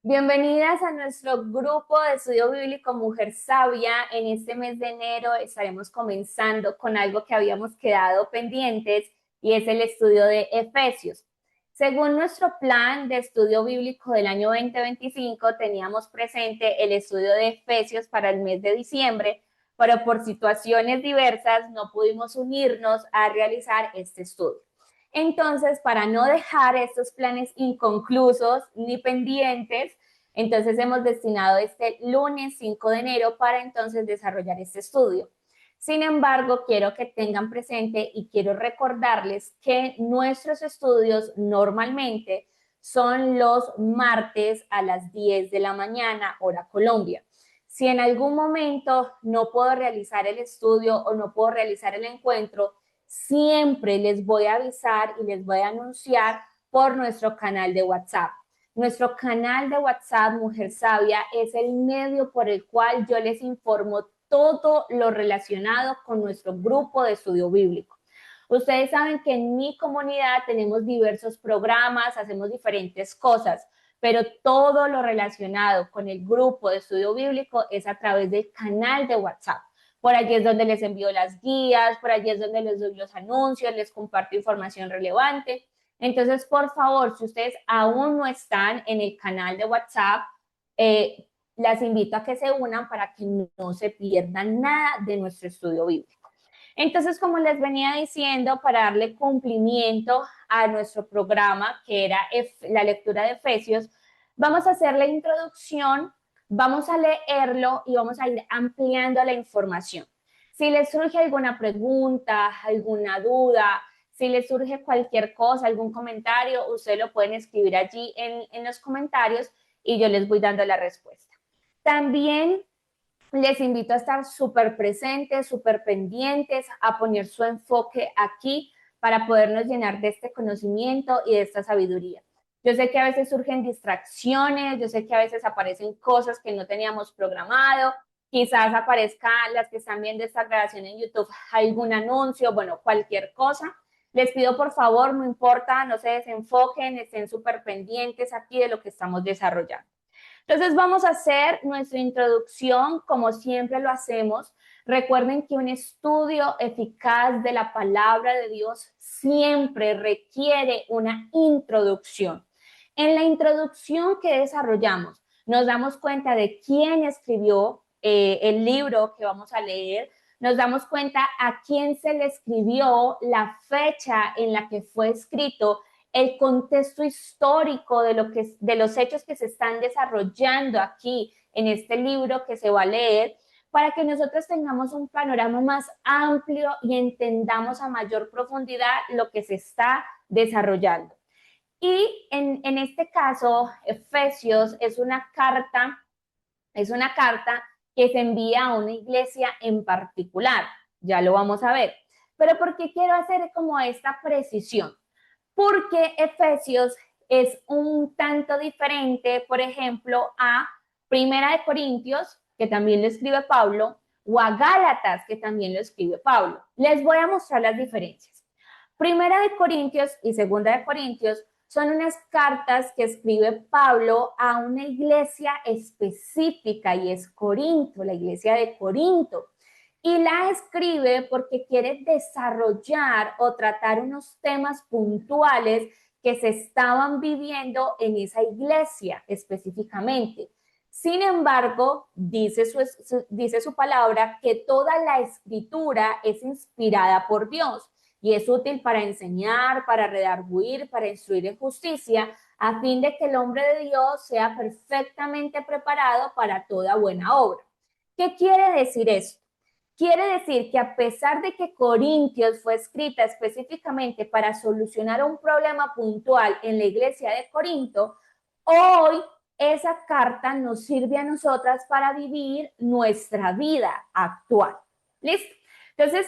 Bienvenidas a nuestro grupo de estudio bíblico Mujer Sabia. En este mes de enero estaremos comenzando con algo que habíamos quedado pendientes y es el estudio de Efesios. Según nuestro plan de estudio bíblico del año 2025, teníamos presente el estudio de Efesios para el mes de diciembre, pero por situaciones diversas no pudimos unirnos a realizar este estudio. Entonces, para no dejar estos planes inconclusos ni pendientes, entonces hemos destinado este lunes 5 de enero para entonces desarrollar este estudio. Sin embargo, quiero que tengan presente y quiero recordarles que nuestros estudios normalmente son los martes a las 10 de la mañana, hora Colombia. Si en algún momento no puedo realizar el estudio o no puedo realizar el encuentro, siempre les voy a avisar y les voy a anunciar por nuestro canal de WhatsApp. Nuestro canal de WhatsApp Mujer Sabia es el medio por el cual yo les informo todo lo relacionado con nuestro grupo de estudio bíblico. Ustedes saben que en mi comunidad tenemos diversos programas, hacemos diferentes cosas, pero todo lo relacionado con el grupo de estudio bíblico es a través del canal de WhatsApp. Por allí es donde les envío las guías, por allí es donde les doy los anuncios, les comparto información relevante. Entonces, por favor, si ustedes aún no están en el canal de WhatsApp, las invito a que se unan para que no se pierdan nada de nuestro estudio bíblico. Entonces, como les venía diciendo, para darle cumplimiento a nuestro programa, que era la lectura de Efesios, vamos a hacer la introducción, vamos a leerlo y vamos a ir ampliando la información. Si les surge alguna pregunta, alguna duda, si les surge cualquier cosa, algún comentario, ustedes lo pueden escribir allí en los comentarios y yo les voy dando la respuesta. También les invito a estar súper presentes, súper pendientes, a poner su enfoque aquí para podernos llenar de este conocimiento y de esta sabiduría. Yo sé que a veces surgen distracciones, yo sé que a veces aparecen cosas que no teníamos programado, quizás aparezca las que están viendo esta grabación en YouTube, algún anuncio, bueno, cualquier cosa. Les pido por favor, no importa, no se desenfoquen, estén súper pendientes aquí de lo que estamos desarrollando. Entonces vamos a hacer nuestra introducción como siempre lo hacemos. Recuerden que un estudio eficaz de la palabra de Dios siempre requiere una introducción. En la introducción que desarrollamos, nos damos cuenta de quién escribió el libro que vamos a leer, nos damos cuenta a quién se le escribió, la fecha en la que fue escrito, el contexto histórico de los hechos que se están desarrollando aquí en este libro que se va a leer, para que nosotros tengamos un panorama más amplio y entendamos a mayor profundidad lo que se está desarrollando. Y en este caso, Efesios es una carta que se envía a una iglesia en particular, ya lo vamos a ver. Pero ¿por qué quiero hacer como esta precisión? Porque Efesios es un tanto diferente, por ejemplo, a Primera de Corintios, que también lo escribe Pablo, o a Gálatas, que también lo escribe Pablo. Les voy a mostrar las diferencias. Primera de Corintios y Segunda de Corintios son unas cartas que escribe Pablo a una iglesia específica y es Corinto, la iglesia de Corinto. Y la escribe porque quiere desarrollar o tratar unos temas puntuales que se estaban viviendo en esa iglesia específicamente. Sin embargo, dice su palabra que toda la escritura es inspirada por Dios y es útil para enseñar, para redarguir, para instruir en justicia, a fin de que el hombre de Dios sea perfectamente preparado para toda buena obra. ¿Qué quiere decir esto? Quiere decir que a pesar de que Corintios fue escrita específicamente para solucionar un problema puntual en la iglesia de Corinto, hoy esa carta nos sirve a nosotras para vivir nuestra vida actual. ¿Listo? Entonces,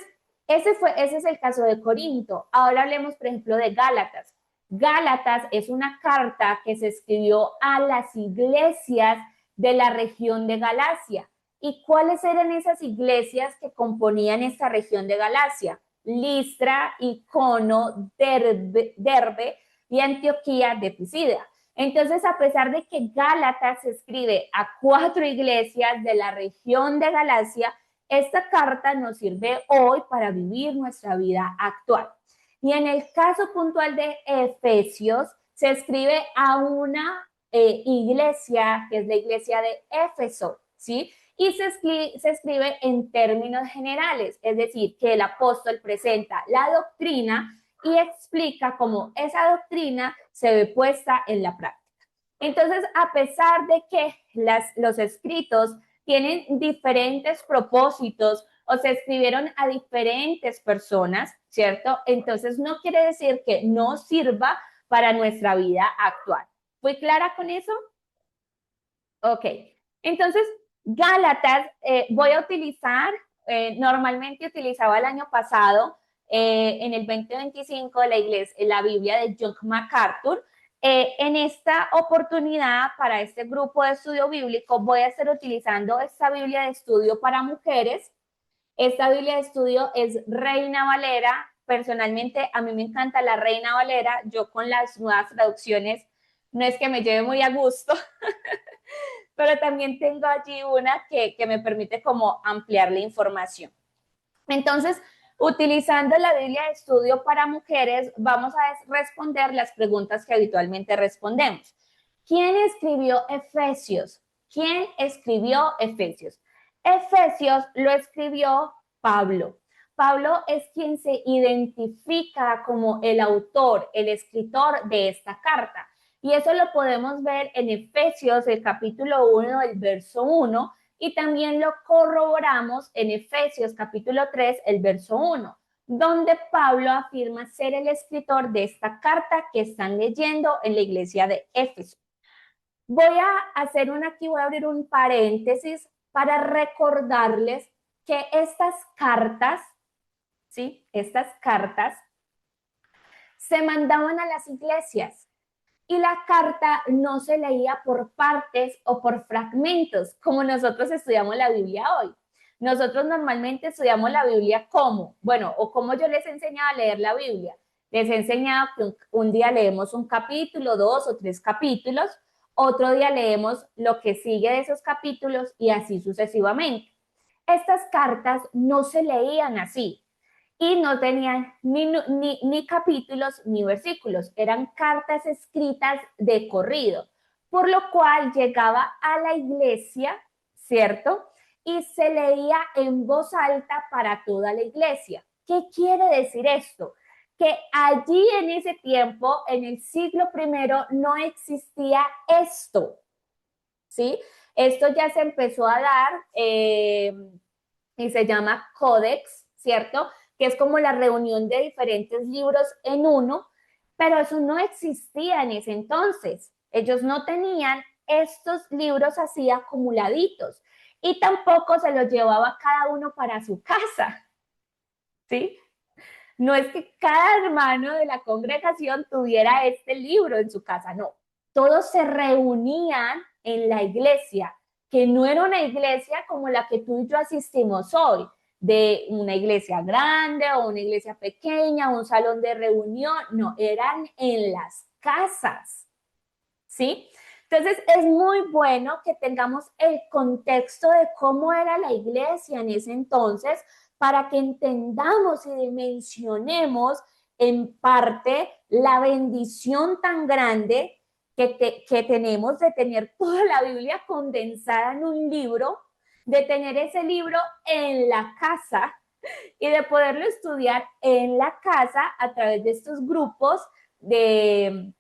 ese es el caso de Corinto. Ahora hablemos, por ejemplo, de Gálatas. Gálatas es una carta que se escribió a las iglesias de la región de Galacia. ¿Y cuáles eran esas iglesias que componían esta región de Galacia? Listra, Icono, Derbe y Antioquía de Pisida. Entonces, a pesar de que Gálatas se escribe a 4 iglesias de la región de Galacia, esta carta nos sirve hoy para vivir nuestra vida actual. Y en el caso puntual de Efesios, se escribe a una iglesia, que es la iglesia de Éfeso, ¿sí? Y se escribe en términos generales, es decir, que el apóstol presenta la doctrina y explica cómo esa doctrina se ve puesta en la práctica. Entonces, a pesar de que los escritos tienen diferentes propósitos o se escribieron a diferentes personas, ¿cierto? Entonces, no quiere decir que no sirva para nuestra vida actual. ¿Fui clara con eso? Ok. Entonces, Gálatas, voy a utilizar, normalmente utilizaba el año pasado, en el 2025, la Biblia de John MacArthur. En esta oportunidad, para este grupo de estudio bíblico, voy a estar utilizando esta Biblia de estudio para mujeres. Esta Biblia de estudio es Reina Valera. Personalmente, a mí me encanta la Reina Valera. Yo con las nuevas traducciones no es que me lleve muy a gusto, pero también tengo allí una que me permite como ampliar la información. Entonces, utilizando la Biblia de estudio para mujeres, vamos a responder las preguntas que habitualmente respondemos. ¿Quién escribió Efesios? ¿Quién escribió Efesios? Efesios lo escribió Pablo. Pablo es quien se identifica como el autor, el escritor de esta carta. Y eso lo podemos ver en Efesios, el capítulo 1, el verso 1, y también lo corroboramos en Efesios capítulo 3, el verso 1, donde Pablo afirma ser el escritor de esta carta que están leyendo en la iglesia de Éfeso. Voy a hacer aquí, voy a abrir un paréntesis para recordarles que estas cartas, ¿sí? Estas cartas se mandaban a las iglesias y la carta no se leía por partes o por fragmentos, como nosotros estudiamos la Biblia hoy. Nosotros normalmente estudiamos la Biblia como, bueno, o como yo les enseñaba a leer la Biblia. Les he enseñado que un día leemos un capítulo, 2 o 3 capítulos, otro día leemos lo que sigue de esos capítulos y así sucesivamente. Estas cartas no se leían así y no tenían ni capítulos ni versículos, eran cartas escritas de corrido, por lo cual llegaba a la iglesia, ¿cierto? Y se leía en voz alta para toda la iglesia. ¿Qué quiere decir esto? Que allí en ese tiempo, en el siglo I, no existía esto, ¿sí? Esto ya se empezó a dar y se llama códex, ¿cierto? Que es como la reunión de diferentes libros en uno, pero eso no existía en ese entonces. Ellos no tenían estos libros así acumuladitos y tampoco se los llevaba cada uno para su casa, ¿sí? No es que cada hermano de la congregación tuviera este libro en su casa, no. Todos se reunían en la iglesia, que no era una iglesia como la que tú y yo asistimos hoy, de una iglesia grande o una iglesia pequeña, un salón de reunión, no, eran en las casas, ¿sí? Entonces es muy bueno que tengamos el contexto de cómo era la iglesia en ese entonces para que entendamos y dimensionemos en parte la bendición tan grande que tenemos de tener toda la Biblia condensada en un libro, de tener ese libro en la casa y de poderlo estudiar en la casa a través de estos grupos de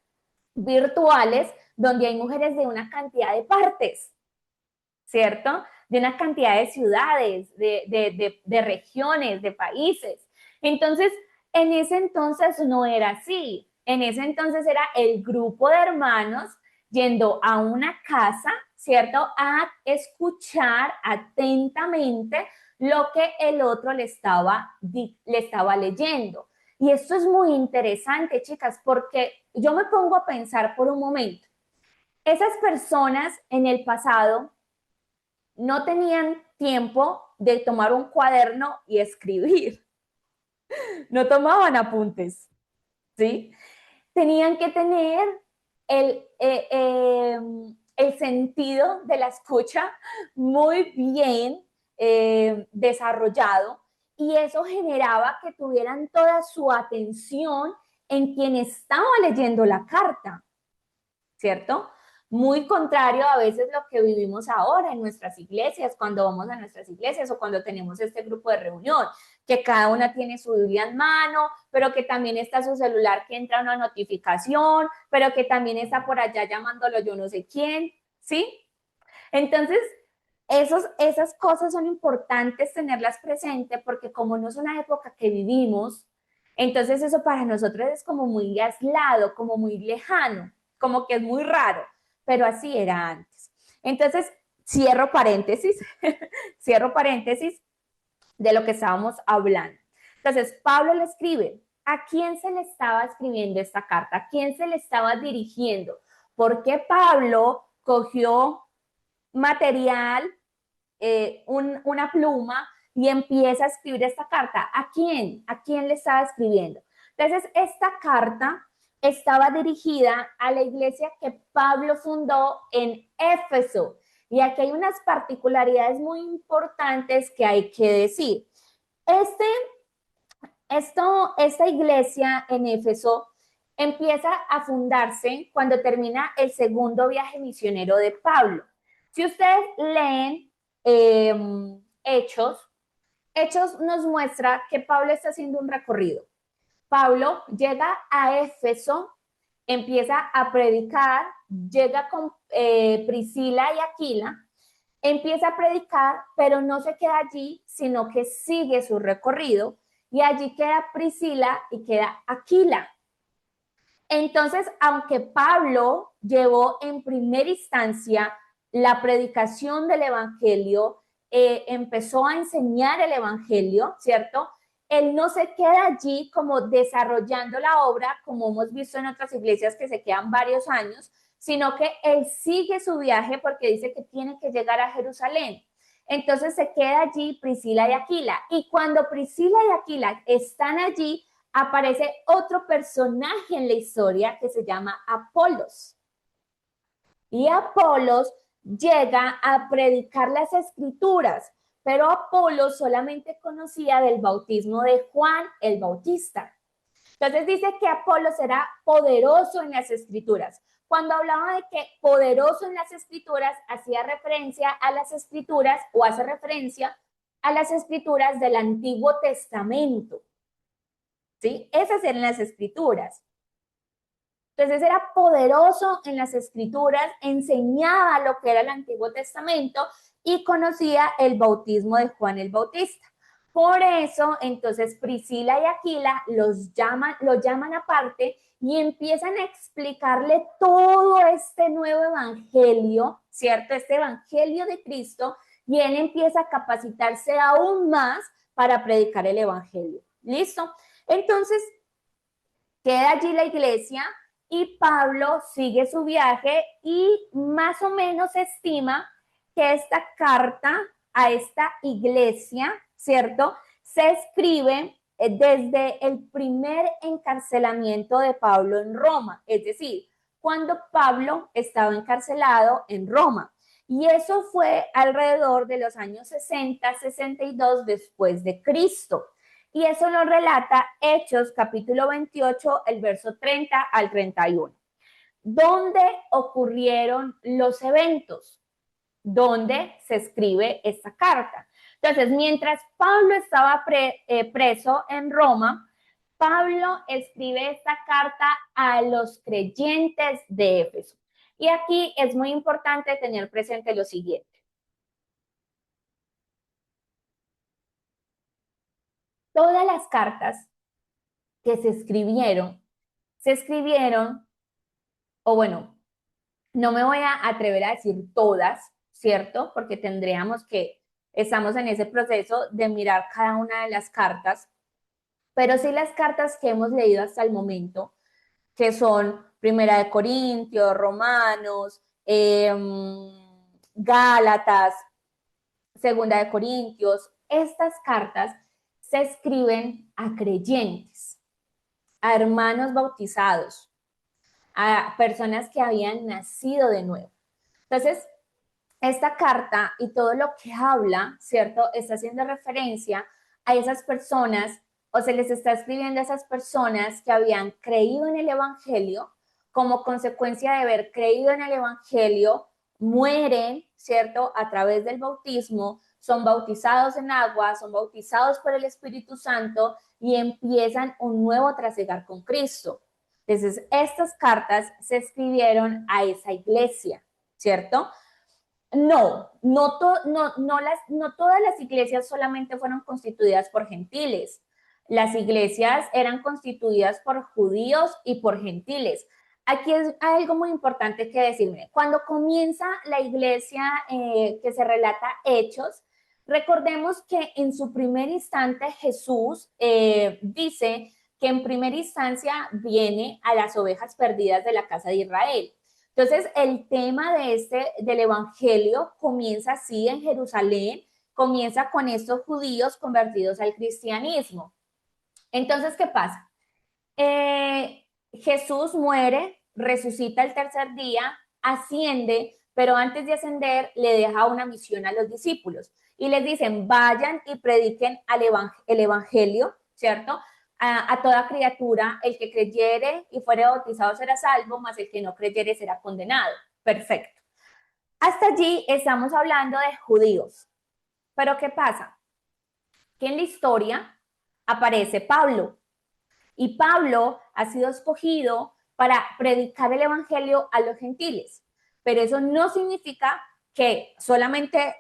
virtuales donde hay mujeres de una cantidad de partes, ¿cierto? De una cantidad de ciudades, de regiones, de países. Entonces, en ese entonces no era así. En ese entonces era el grupo de hermanos yendo a una casa, ¿cierto? A escuchar atentamente lo que el otro le estaba leyendo. Y esto es muy interesante, chicas, porque yo me pongo a pensar por un momento. Esas personas en el pasado no tenían tiempo de tomar un cuaderno y escribir. No tomaban apuntes, ¿sí? Tenían que tener el sentido de la escucha muy bien desarrollado, y eso generaba que tuvieran toda su atención en quien estaba leyendo la carta, ¿cierto? Muy contrario a veces lo que vivimos ahora en nuestras iglesias, cuando vamos a nuestras iglesias o cuando tenemos este grupo de reunión, que cada una tiene su Biblia en mano, pero que también está su celular que entra una notificación, pero que también está por allá llamándolo yo no sé quién, ¿sí? Entonces, esas cosas son importantes tenerlas presentes porque como no es una época que vivimos, entonces eso para nosotros es como muy aislado, como muy lejano, como que es muy raro, pero así era antes. Entonces, cierro paréntesis, cierro paréntesis de lo que estábamos hablando. Entonces, Pablo le escribe, ¿a quién se le estaba escribiendo esta carta? ¿A quién se le estaba dirigiendo? Porque Pablo cogió material, una pluma y empieza a escribir esta carta? ¿A quién? ¿A quién le estaba escribiendo? Entonces, esta carta estaba dirigida a la iglesia que Pablo fundó en Éfeso. Y aquí hay unas particularidades muy importantes que hay que decir. Esta iglesia en Éfeso empieza a fundarse cuando termina el segundo viaje misionero de Pablo. Si ustedes leen eh, Hechos, Hechos nos muestra que Pablo está haciendo un recorrido. Pablo llega a Éfeso, empieza a predicar, llega con Priscila y Aquila, empieza a predicar, pero no se queda allí, sino que sigue su recorrido, y allí queda Priscila y queda Aquila. Entonces, aunque Pablo llevó en primera instancia la predicación del Evangelio, empezó a enseñar el Evangelio, ¿cierto? Él no se queda allí como desarrollando la obra, como hemos visto en otras iglesias que se quedan varios años, sino que él sigue su viaje porque dice que tiene que llegar a Jerusalén. Entonces se queda allí Priscila y Aquila. Y cuando Priscila y Aquila están allí, aparece otro personaje en la historia que se llama Apolos. Y Apolos llega a predicar las escrituras, pero Apolos solamente conocía del bautismo de Juan el Bautista. Entonces dice que Apolos era poderoso en las escrituras. Cuando hablaba de que poderoso en las escrituras, hacía referencia a las escrituras o hace referencia a las escrituras del Antiguo Testamento. ¿Sí? Esas eran las escrituras. Entonces era poderoso en las escrituras, enseñaba lo que era el Antiguo Testamento y conocía el bautismo de Juan el Bautista. Por eso, entonces Priscila y Aquila lo llaman aparte y empiezan a explicarle todo este nuevo evangelio, ¿cierto? Este evangelio de Cristo, y él empieza a capacitarse aún más para predicar el evangelio. ¿Listo? Entonces, queda allí la iglesia y Pablo sigue su viaje y más o menos se estima que esta carta a esta iglesia, ¿cierto? Se escribe desde el primer encarcelamiento de Pablo en Roma, es decir, cuando Pablo estaba encarcelado en Roma. Y eso fue alrededor de los años 60-62 después de Cristo. Y eso lo relata Hechos capítulo 28, el verso 30 al 31. ¿Dónde ocurrieron los eventos? ¿Dónde se escribe esta carta? Entonces, mientras Pablo estaba preso en Roma, Pablo escribe esta carta a los creyentes de Éfeso. Y aquí es muy importante tener presente lo siguiente. Todas las cartas que se escribieron, o bueno, no me voy a atrever a decir todas, ¿cierto? Porque estamos en ese proceso de mirar cada una de las cartas, pero sí las cartas que hemos leído hasta el momento, que son Primera de Corintios, Romanos, Gálatas, Segunda de Corintios, estas cartas se escriben a creyentes, a hermanos bautizados, a personas que habían nacido de nuevo. Entonces, esta carta y todo lo que habla, ¿cierto? Está haciendo referencia a esas personas o se les está escribiendo a esas personas que habían creído en el Evangelio, como consecuencia de haber creído en el Evangelio, mueren, ¿cierto? A través del bautismo, son bautizados en agua, son bautizados por el Espíritu Santo y empiezan un nuevo trasegar con Cristo. Entonces, estas cartas se escribieron a esa iglesia, ¿cierto? No todas las iglesias solamente fueron constituidas por gentiles. Las iglesias eran constituidas por judíos y por gentiles. Aquí hay algo muy importante que decirme. Cuando comienza la iglesia que se relata Hechos, recordemos que en su primer instante Jesús dice que en primera instancia viene a las ovejas perdidas de la casa de Israel. Entonces, el tema del evangelio comienza así en Jerusalén, comienza con estos judíos convertidos al cristianismo. Entonces, ¿qué pasa? Jesús muere, resucita el tercer día, asciende, pero antes de ascender le deja una misión a los discípulos y les dicen, vayan y prediquen el evangelio, ¿cierto? A toda criatura, el que creyere y fuere bautizado será salvo, mas el que no creyere será condenado. Perfecto. Hasta allí estamos hablando de judíos. Pero ¿qué pasa? Que en la historia aparece Pablo. Y Pablo ha sido escogido para predicar el evangelio a los gentiles. Pero eso no significa que solamente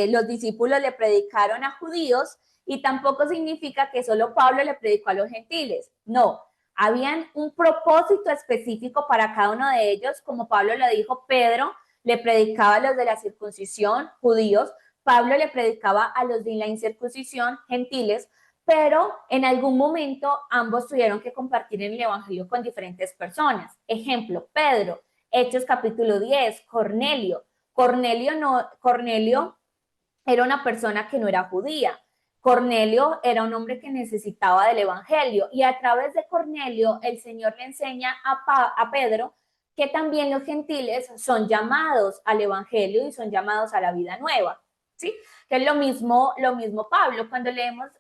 los discípulos le predicaron a judíos y tampoco significa que solo Pablo le predicó a los gentiles. No, habían un propósito específico para cada uno de ellos, como Pablo lo dijo, Pedro le predicaba a los de la circuncisión, judíos, Pablo le predicaba a los de la incircuncisión, gentiles, pero en algún momento ambos tuvieron que compartir el evangelio con diferentes personas. Ejemplo, Pedro, Hechos capítulo 10, Cornelio. Cornelio era una persona que no era judía. Cornelio era un hombre que necesitaba del evangelio y a través de Cornelio el Señor le enseña a Pedro que también los gentiles son llamados al evangelio y son llamados a la vida nueva. ¿Sí? Que es lo mismo Pablo. Cuando leemos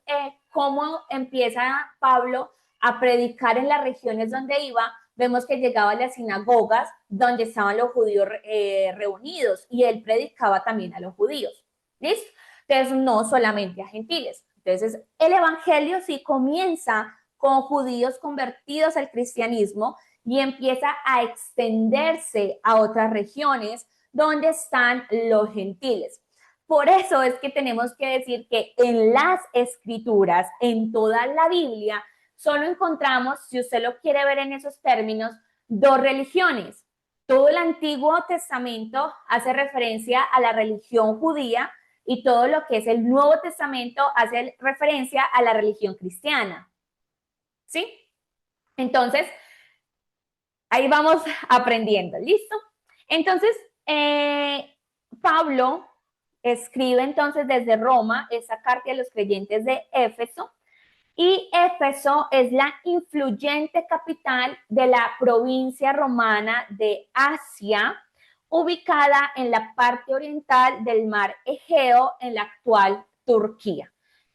cómo empieza Pablo a predicar en las regiones donde iba, vemos que llegaba a las sinagogas donde estaban los judíos reunidos y él predicaba también a los judíos. ¿Listo? Entonces, no solamente a gentiles. Entonces, el evangelio sí comienza con judíos convertidos al cristianismo y empieza a extenderse a otras regiones donde están los gentiles. Por eso es que tenemos que decir que en las escrituras, en toda la Biblia, solo encontramos, si usted lo quiere ver en esos términos, dos religiones. Todo el Antiguo Testamento hace referencia a la religión judía y todo lo que es el Nuevo Testamento hace referencia a la religión cristiana. ¿Sí? Entonces, ahí vamos aprendiendo, ¿listo? Entonces, Pablo escribe entonces desde Roma esa carta a los creyentes de Éfeso y Éfeso es la influyente capital de la provincia romana de Asia, ubicada en la parte oriental del mar Egeo en la actual Turquía.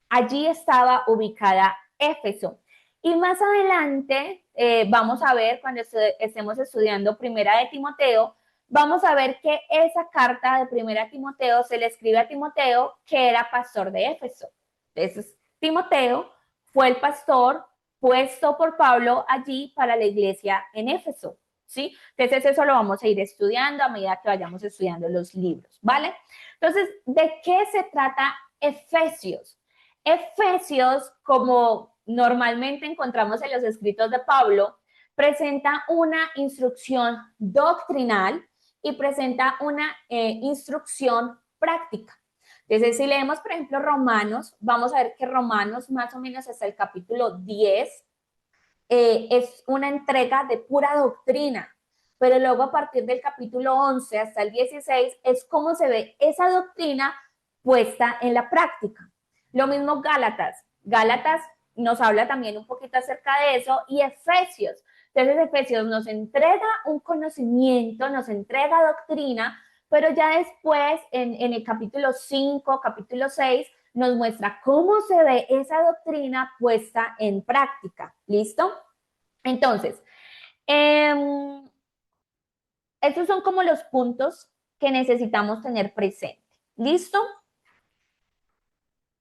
Allí estaba ubicada Éfeso. Y más adelante vamos a ver, cuando estemos estudiando Primera de Timoteo, vamos a ver que esa carta de Primera Timoteo se le escribe a Timoteo, que era pastor de Éfeso. Entonces, Timoteo fue el pastor puesto por Pablo allí para la iglesia en Éfeso, ¿sí? Entonces, eso lo vamos a ir estudiando a medida que vayamos estudiando los libros, ¿vale? Entonces, ¿de qué se trata Efesios? Efesios, como normalmente encontramos en los escritos de Pablo, presenta una instrucción doctrinal y presenta una instrucción práctica. Entonces, si leemos, por ejemplo, Romanos, vamos a ver que Romanos, más o menos hasta el capítulo 10, es una entrega de pura doctrina, pero luego a partir del capítulo 11 hasta el 16 es cómo se ve esa doctrina puesta en la práctica. Lo mismo Gálatas. Gálatas nos habla también un poquito acerca de eso y Efesios Entonces Efesios nos entrega un conocimiento, nos entrega doctrina, pero ya después en el capítulo 5, capítulo 6, nos muestra cómo se ve esa doctrina puesta en práctica. ¿Listo? Entonces, eh, estos son como los puntos que necesitamos tener presente. ¿Listo?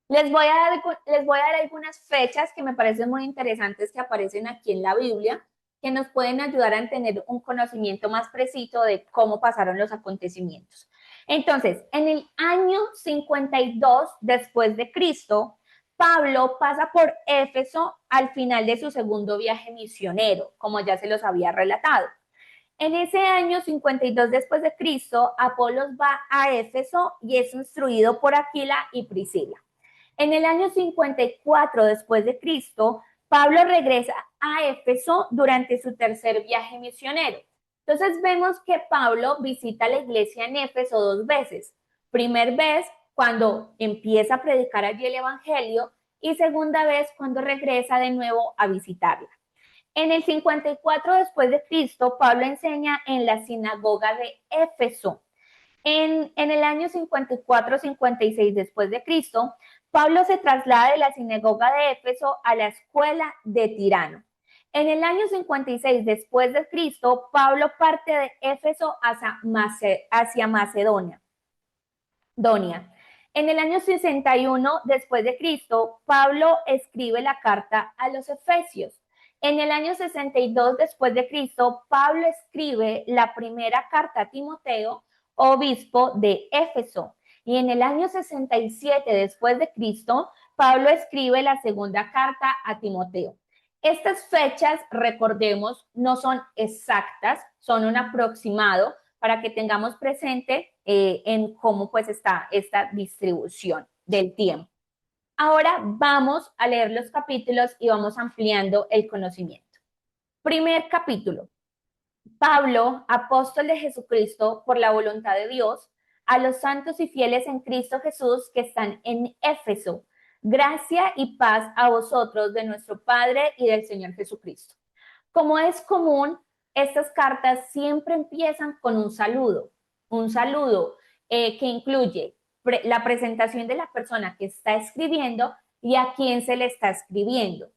Les voy a dar algunas fechas que me parecen muy interesantes que aparecen aquí en la Biblia, que nos pueden ayudar a tener un conocimiento más preciso de cómo pasaron los acontecimientos. Entonces, en el año 52 después de Cristo, Pablo pasa por Éfeso al final de su segundo viaje misionero, como ya se los había relatado. En ese año 52 después de Cristo, Apolos va a Éfeso y es instruido por Aquila y Priscila. En el año 54 después de Cristo, Pablo regresa a Éfeso durante su tercer viaje misionero. Entonces vemos que Pablo visita la iglesia en Éfeso 2 veces. Primer vez cuando empieza a predicar allí el evangelio y segunda vez cuando regresa de nuevo a visitarla. En el 54 después de Cristo, Pablo enseña en la sinagoga de Éfeso. En el año 54-56 después de Cristo, Pablo se traslada de la sinagoga de Éfeso a la escuela de Tirano. En el año 56 después de Cristo, Pablo parte de Éfeso hacia Macedonia. En el año 61 después de Cristo, Pablo escribe la carta a los Efesios. En el año 62 después de Cristo, Pablo escribe la primera carta a Timoteo, obispo de Éfeso. Y en el año 67 después de Cristo, Pablo escribe la segunda carta a Timoteo. Estas fechas, recordemos, no son exactas, son un aproximado para que tengamos presente en cómo pues está esta distribución del tiempo. Ahora vamos a leer los capítulos y vamos ampliando el conocimiento. Primer capítulo. Pablo, apóstol de Jesucristo por la voluntad de Dios, a los santos y fieles en Cristo Jesús que están en Éfeso. Gracia y paz a vosotros de nuestro Padre y del Señor Jesucristo. Como es común, estas cartas siempre empiezan con un saludo que incluye la presentación de la persona que está escribiendo y a quién se le está escribiendo.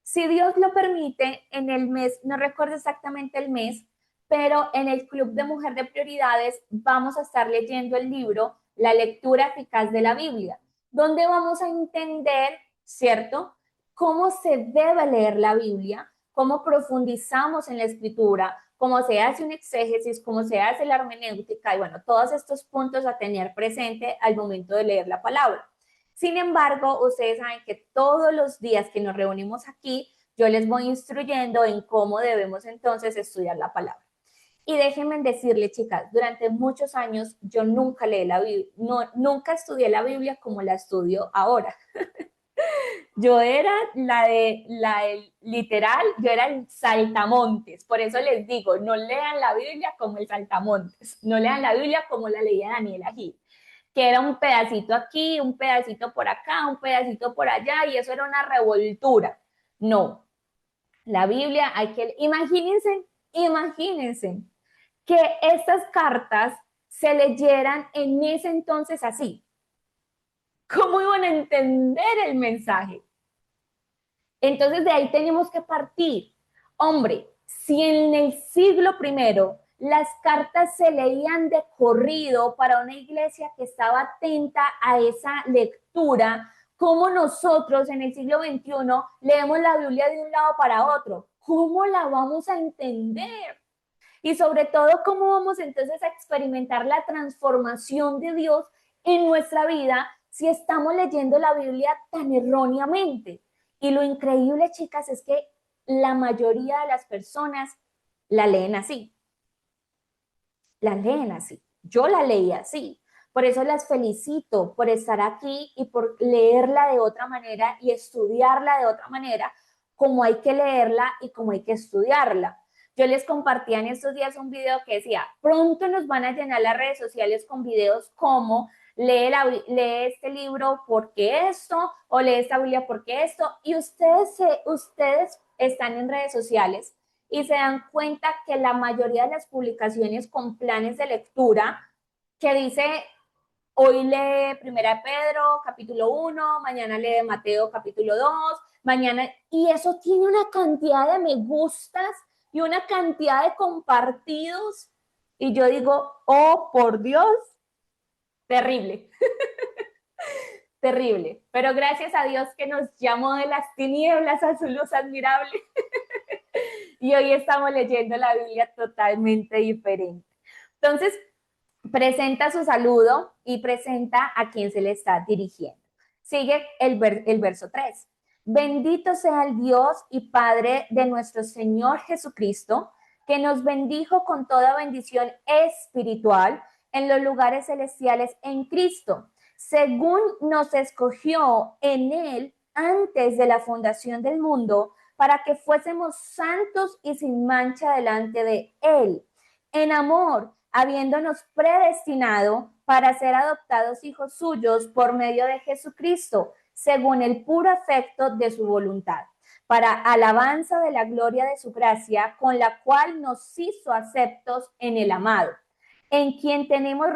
Si Dios lo permite, en el mes, no recuerdo exactamente el mes, pero en el Club de Mujer de Prioridades vamos a estar leyendo el libro La lectura eficaz de la Biblia, donde vamos a entender, ¿cierto?, cómo se debe leer la Biblia, cómo profundizamos en la escritura, cómo se hace un exégesis, cómo se hace la hermenéutica y bueno, todos estos puntos a tener presente al momento de leer la palabra. Sin embargo, ustedes saben que todos los días que nos reunimos aquí, yo les voy instruyendo en cómo debemos entonces estudiar la palabra. Y déjenme decirle, chicas, durante muchos años yo nunca leí la Biblia, nunca estudié la Biblia como la estudio ahora. Yo era la de literal, yo era el saltamontes, por eso les digo, no lean la Biblia como el saltamontes, no lean la Biblia como la leía Daniela Gil, que era un pedacito aquí, un pedacito por acá, un pedacito por allá, y eso era una revoltura. No, la Biblia hay que, imagínense que estas cartas se leyeran en ese entonces así. ¿Cómo iban a entender el mensaje? Entonces de ahí tenemos que partir. Hombre, si en el siglo primero las cartas se leían de corrido para una iglesia que estaba atenta a esa lectura, ¿cómo nosotros en el siglo XXI leemos la Biblia de un lado para otro? ¿Cómo la vamos a entender? Y sobre todo, ¿cómo vamos entonces a experimentar la transformación de Dios en nuestra vida si estamos leyendo la Biblia tan erróneamente? Y lo increíble, chicas, es que la mayoría de las personas la leen así. La leen así. Yo la leí así. Por eso las felicito por estar aquí y por leerla de otra manera y estudiarla de otra manera, como hay que leerla y como hay que estudiarla. Yo les compartía en estos días un video que decía, pronto nos van a llenar las redes sociales con videos como lee este libro porque esto, o lee esta Biblia porque esto, y ustedes están en redes sociales y se dan cuenta que la mayoría de las publicaciones con planes de lectura que dice hoy lee Primera de Pedro, capítulo 1, mañana lee Mateo, capítulo 2, mañana, y eso tiene una cantidad de me gustas y una cantidad de compartidos, y yo digo, oh, por Dios, terrible, terrible. Pero gracias a Dios que nos llamó de las tinieblas a su luz admirable, y hoy estamos leyendo la Biblia totalmente diferente. Entonces, presenta su saludo y presenta a quién se le está dirigiendo. Sigue el verso 3. Bendito sea el Dios y Padre de nuestro Señor Jesucristo, que nos bendijo con toda bendición espiritual en los lugares celestiales en Cristo, según nos escogió en Él antes de la fundación del mundo, para que fuésemos santos y sin mancha delante de Él. En amor, habiéndonos predestinado para ser adoptados hijos suyos por medio de Jesucristo, según el puro afecto de su voluntad, para alabanza de la gloria de su gracia, con la cual nos hizo aceptos en el amado, en quien tenemos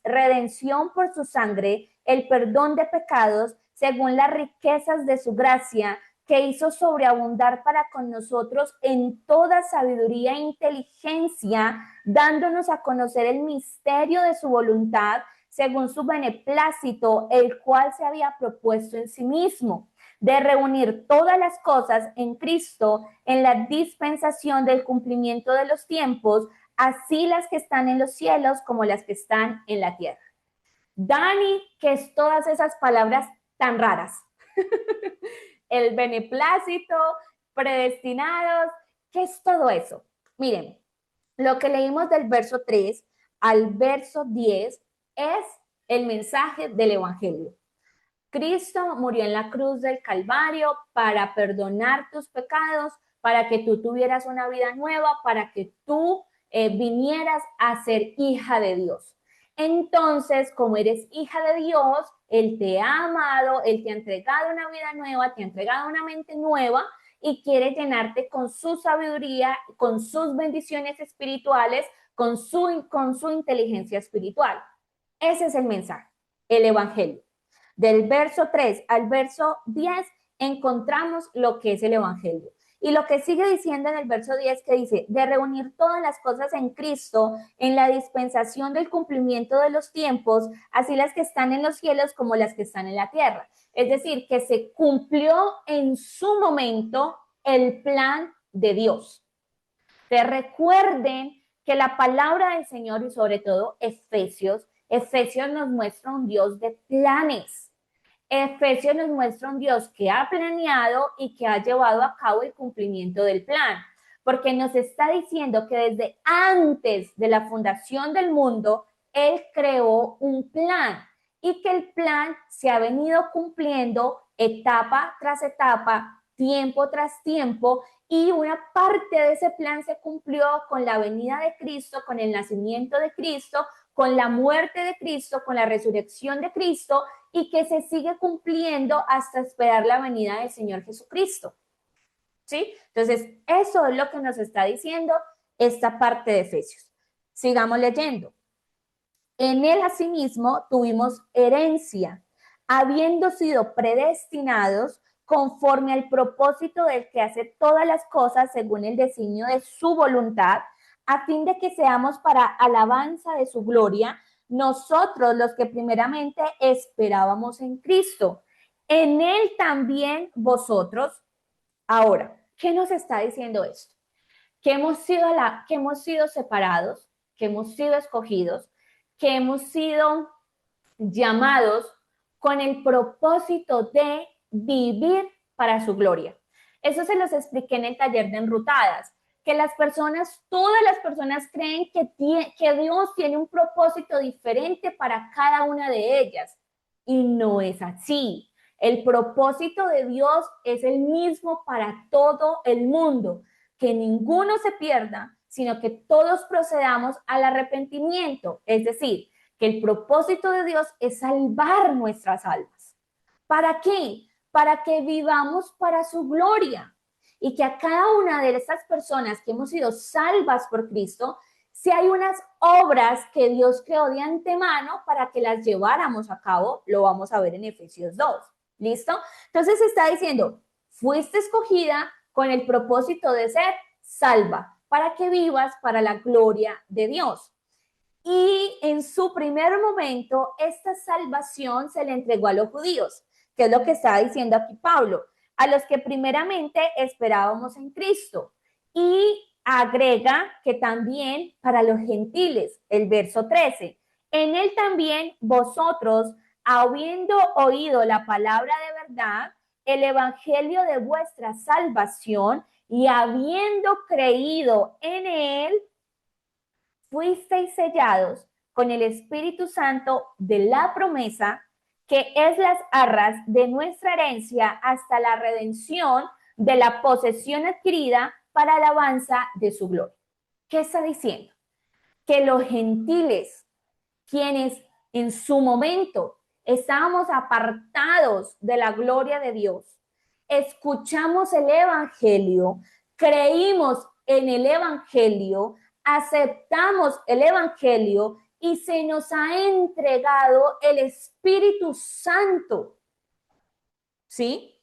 redención por su sangre, el perdón de pecados, según las riquezas de su gracia, que hizo sobreabundar para con nosotros en toda sabiduría e inteligencia, dándonos a conocer el misterio de su voluntad, según su beneplácito, el cual se había propuesto en sí mismo, de reunir todas las cosas en Cristo, en la dispensación del cumplimiento de los tiempos, así las que están en los cielos como las que están en la tierra. Dani, ¿qué es todas esas palabras tan raras? El beneplácito, predestinados, ¿qué es todo eso? Miren, lo que leímos del verso 3 al verso 10 es el mensaje del Evangelio. Cristo murió en la cruz del Calvario para perdonar tus pecados, para que tú tuvieras una vida nueva, para que tú vinieras a ser hija de Dios. Entonces, como eres hija de Dios, Él te ha amado, Él te ha entregado una vida nueva, te ha entregado una mente nueva y quiere llenarte con su sabiduría, con sus bendiciones espirituales, con su inteligencia espiritual. Ese es el mensaje, el Evangelio. Del verso 3 al verso 10 encontramos lo que es el Evangelio. Y lo que sigue diciendo en el verso 10 que dice, de reunir todas las cosas en Cristo, en la dispensación del cumplimiento de los tiempos, así las que están en los cielos como las que están en la tierra. Es decir, que se cumplió en su momento el plan de Dios. Te recuerden que la palabra del Señor y sobre todo Efesios nos muestra un Dios de planes. Efesios nos muestra un Dios que ha planeado y que ha llevado a cabo el cumplimiento del plan, porque nos está diciendo que desde antes de la fundación del mundo, Él creó un plan y que el plan se ha venido cumpliendo etapa tras etapa, tiempo tras tiempo, y una parte de ese plan se cumplió con la venida de Cristo, con el nacimiento de Cristo, con la muerte de Cristo, con la resurrección de Cristo, y que se sigue cumpliendo hasta esperar la venida del Señor Jesucristo. ¿Sí? Entonces, eso es lo que nos está diciendo esta parte de Efesios. Sigamos leyendo. En él asimismo tuvimos herencia, habiendo sido predestinados conforme al propósito del que hace todas las cosas según el designio de su voluntad, a fin de que seamos para alabanza de su gloria, nosotros los que primeramente esperábamos en Cristo. En él también vosotros. Ahora, ¿qué nos está diciendo esto? Que hemos sido separados, que hemos sido escogidos, que hemos sido llamados con el propósito de vivir para su gloria. Eso se los expliqué en el taller de enrutadas, que las personas, todas las personas creen que Dios tiene un propósito diferente para cada una de ellas. Y no es así. El propósito de Dios es el mismo para todo el mundo, que ninguno se pierda, sino que todos procedamos al arrepentimiento, es decir, que el propósito de Dios es salvar nuestras almas. ¿Para qué? Para que vivamos para su gloria. y que a cada una de estas personas que hemos sido salvas por Cristo, si hay unas obras que Dios creó de antemano para que las lleváramos a cabo, lo vamos a ver en Efesios 2. ¿Listo? Entonces está diciendo, fuiste escogida con el propósito de ser salva, para que vivas para la gloria de Dios. Y en su primer momento, esta salvación se le entregó a los judíos, que es lo que está diciendo aquí Pablo, a los que primeramente esperábamos en Cristo. Y agrega que también para los gentiles, el verso 13, en él también vosotros, habiendo oído la palabra de verdad, el evangelio de vuestra salvación, y habiendo creído en él, fuisteis sellados con el Espíritu Santo de la promesa, que es las arras de nuestra herencia hasta la redención de la posesión adquirida para alabanza de su gloria. ¿Qué está diciendo? Que los gentiles, quienes en su momento estábamos apartados de la gloria de Dios, escuchamos el Evangelio, creímos en el Evangelio, aceptamos el Evangelio y se nos ha entregado el Espíritu Santo, ¿sí?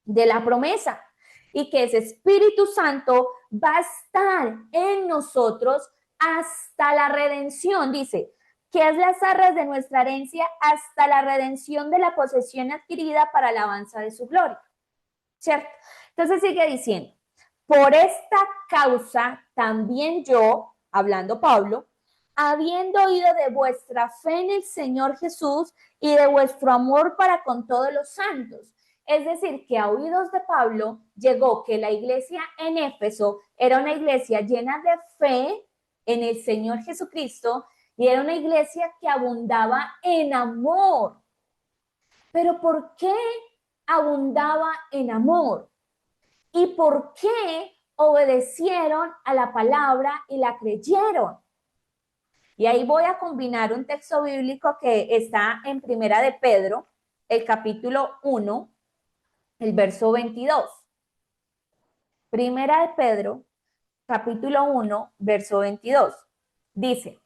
De la promesa. Y que ese Espíritu Santo va a estar en nosotros hasta la redención, dice, que es las arras de nuestra herencia hasta la redención de la posesión adquirida para la alabanza de su gloria. ¿Cierto? Entonces sigue diciendo, por esta causa también yo, hablando Pablo, habiendo oído de vuestra fe en el Señor Jesús y de vuestro amor para con todos los santos. Es decir, que a oídos de Pablo llegó que la iglesia en Éfeso era una iglesia llena de fe en el Señor Jesucristo y era una iglesia que abundaba en amor. Pero ¿por qué abundaba en amor? ¿Y por qué obedecieron a la palabra y la creyeron? Y ahí voy a combinar un texto bíblico que está en Primera de Pedro, el capítulo 1, el verso 22. Primera de Pedro, capítulo 1, verso 22. Dice,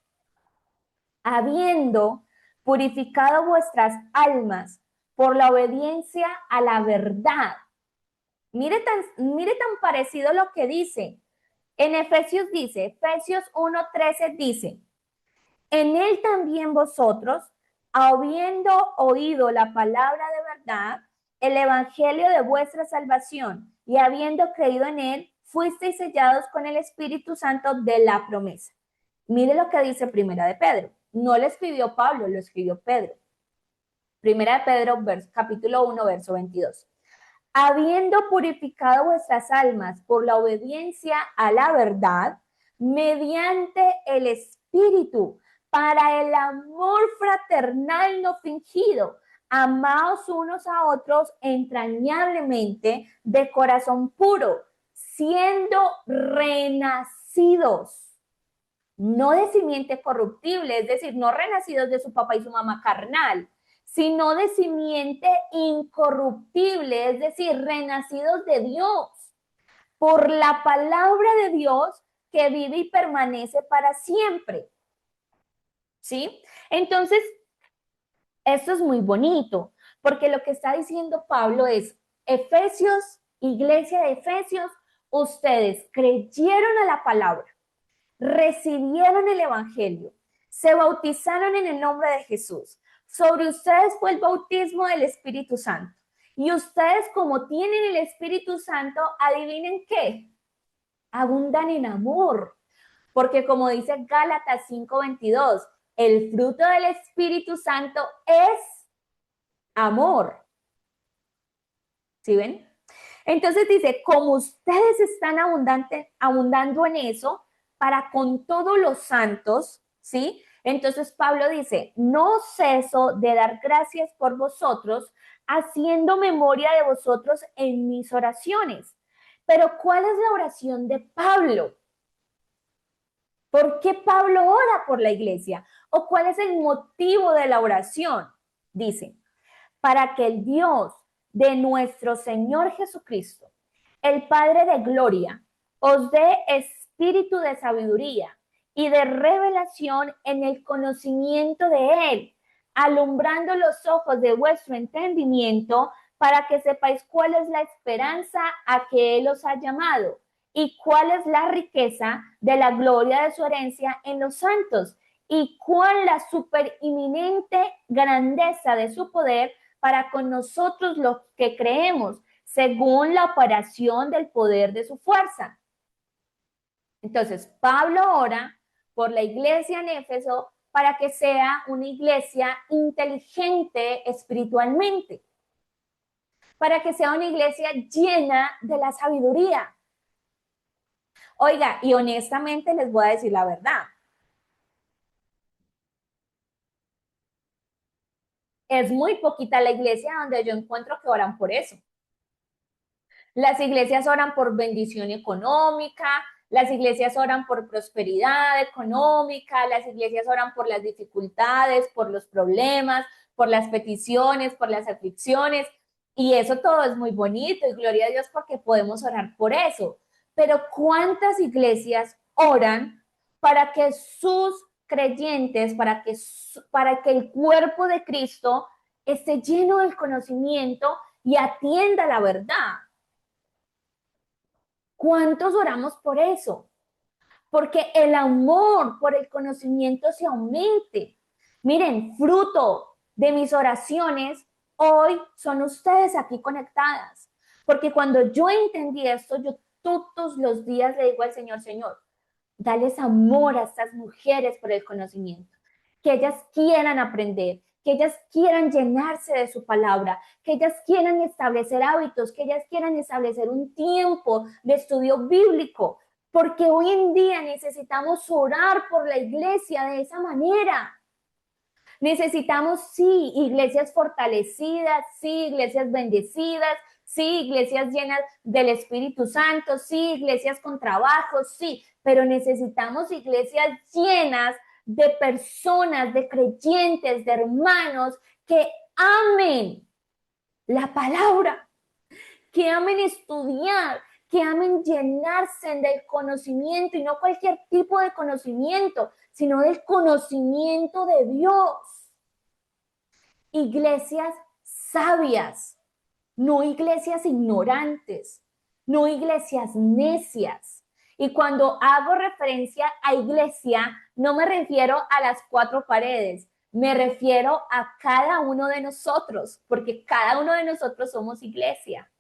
habiendo purificado vuestras almas por la obediencia a la verdad. Mire tan parecido lo que dice. En Efesios dice, Efesios 1:13 dice, en él también vosotros, habiendo oído la palabra de verdad, el evangelio de vuestra salvación, y habiendo creído en él, fuisteis sellados con el Espíritu Santo de la promesa. Mire lo que dice Primera de Pedro. No lo escribió Pablo, lo escribió Pedro. Primera de Pedro, capítulo 1, verso 22. Habiendo purificado vuestras almas por la obediencia a la verdad, mediante el Espíritu, para el amor fraternal no fingido, amaos unos a otros entrañablemente de corazón puro, siendo renacidos, no de simiente corruptible, es decir, no renacidos de su papá y su mamá carnal, sino de simiente incorruptible, es decir, renacidos de Dios, por la palabra de Dios que vive y permanece para siempre. ¿Sí? Entonces, esto es muy bonito, porque lo que está diciendo Pablo es, Efesios, iglesia de Efesios, ustedes creyeron a la palabra, recibieron el evangelio, se bautizaron en el nombre de Jesús. Sobre ustedes fue el bautismo del Espíritu Santo. Y ustedes, como tienen el Espíritu Santo, adivinen qué, abundan en amor. Porque como dice Gálatas 5:22, el fruto del Espíritu Santo es amor. ¿Sí ven? Entonces dice, como ustedes están abundando en eso, para con todos los santos, ¿sí? Entonces Pablo dice, no ceso de dar gracias por vosotros, haciendo memoria de vosotros en mis oraciones. Pero ¿cuál es la oración de Pablo? ¿Por qué Pablo ora por la iglesia? ¿O cuál es el motivo de la oración? Dice, para que el Dios de nuestro Señor Jesucristo, el Padre de gloria os dé espíritu de sabiduría y de revelación en el conocimiento de Él, alumbrando los ojos de vuestro entendimiento para que sepáis cuál es la esperanza a que Él os ha llamado y cuál es la riqueza de la gloria de su herencia en los santos y cuál la superinminente grandeza de su poder para con nosotros los que creemos, según la operación del poder de su fuerza. Entonces, Pablo ora por la iglesia en Éfeso para que sea una iglesia inteligente espiritualmente, para que sea una iglesia llena de la sabiduría. Oiga, y honestamente les voy a decir la verdad. Es muy poquita la iglesia donde yo encuentro que oran por eso. Las iglesias oran por bendición económica, las iglesias oran por prosperidad económica, las iglesias oran por las dificultades, por los problemas, por las peticiones, por las aflicciones, y eso todo es muy bonito y gloria a Dios porque podemos orar por eso. Pero ¿cuántas iglesias oran para que sus creyentes, para que el cuerpo de Cristo esté lleno del conocimiento y atienda la verdad? ¿Cuántos oramos por eso? Porque el amor por el conocimiento se aumente. Miren, fruto de mis oraciones hoy son ustedes aquí conectadas. Porque cuando yo entendí esto, yo todos los días le digo al Señor, Señor, dales amor a estas mujeres por el conocimiento, que ellas quieran aprender, que ellas quieran llenarse de su palabra, que ellas quieran establecer hábitos, que ellas quieran establecer un tiempo de estudio bíblico, porque hoy en día necesitamos orar por la iglesia de esa manera. Necesitamos, sí, iglesias fortalecidas, sí, iglesias bendecidas, sí, iglesias llenas del Espíritu Santo, sí, iglesias con trabajo, sí, pero necesitamos iglesias llenas de personas, de creyentes, de hermanos que amen la palabra, que amen estudiar, que amen llenarse del conocimiento y no cualquier tipo de conocimiento, sino del conocimiento de Dios. Iglesias sabias, no iglesias ignorantes, no iglesias necias. Y cuando hago referencia a iglesia, no me refiero a las cuatro paredes, me refiero a cada uno de nosotros, porque cada uno de nosotros somos iglesia,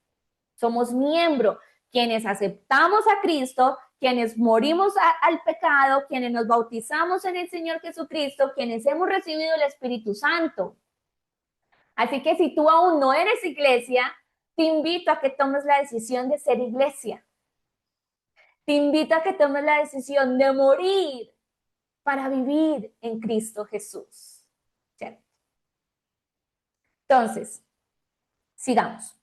somos miembro, quienes aceptamos a Cristo, quienes morimos al pecado, quienes nos bautizamos en el Señor Jesucristo, quienes hemos recibido el Espíritu Santo. Así que si tú aún no eres iglesia, te invito a que tomes la decisión de ser iglesia. Te invito a que tomes la decisión de morir para vivir en Cristo Jesús. ¿Cierto? Entonces, sigamos.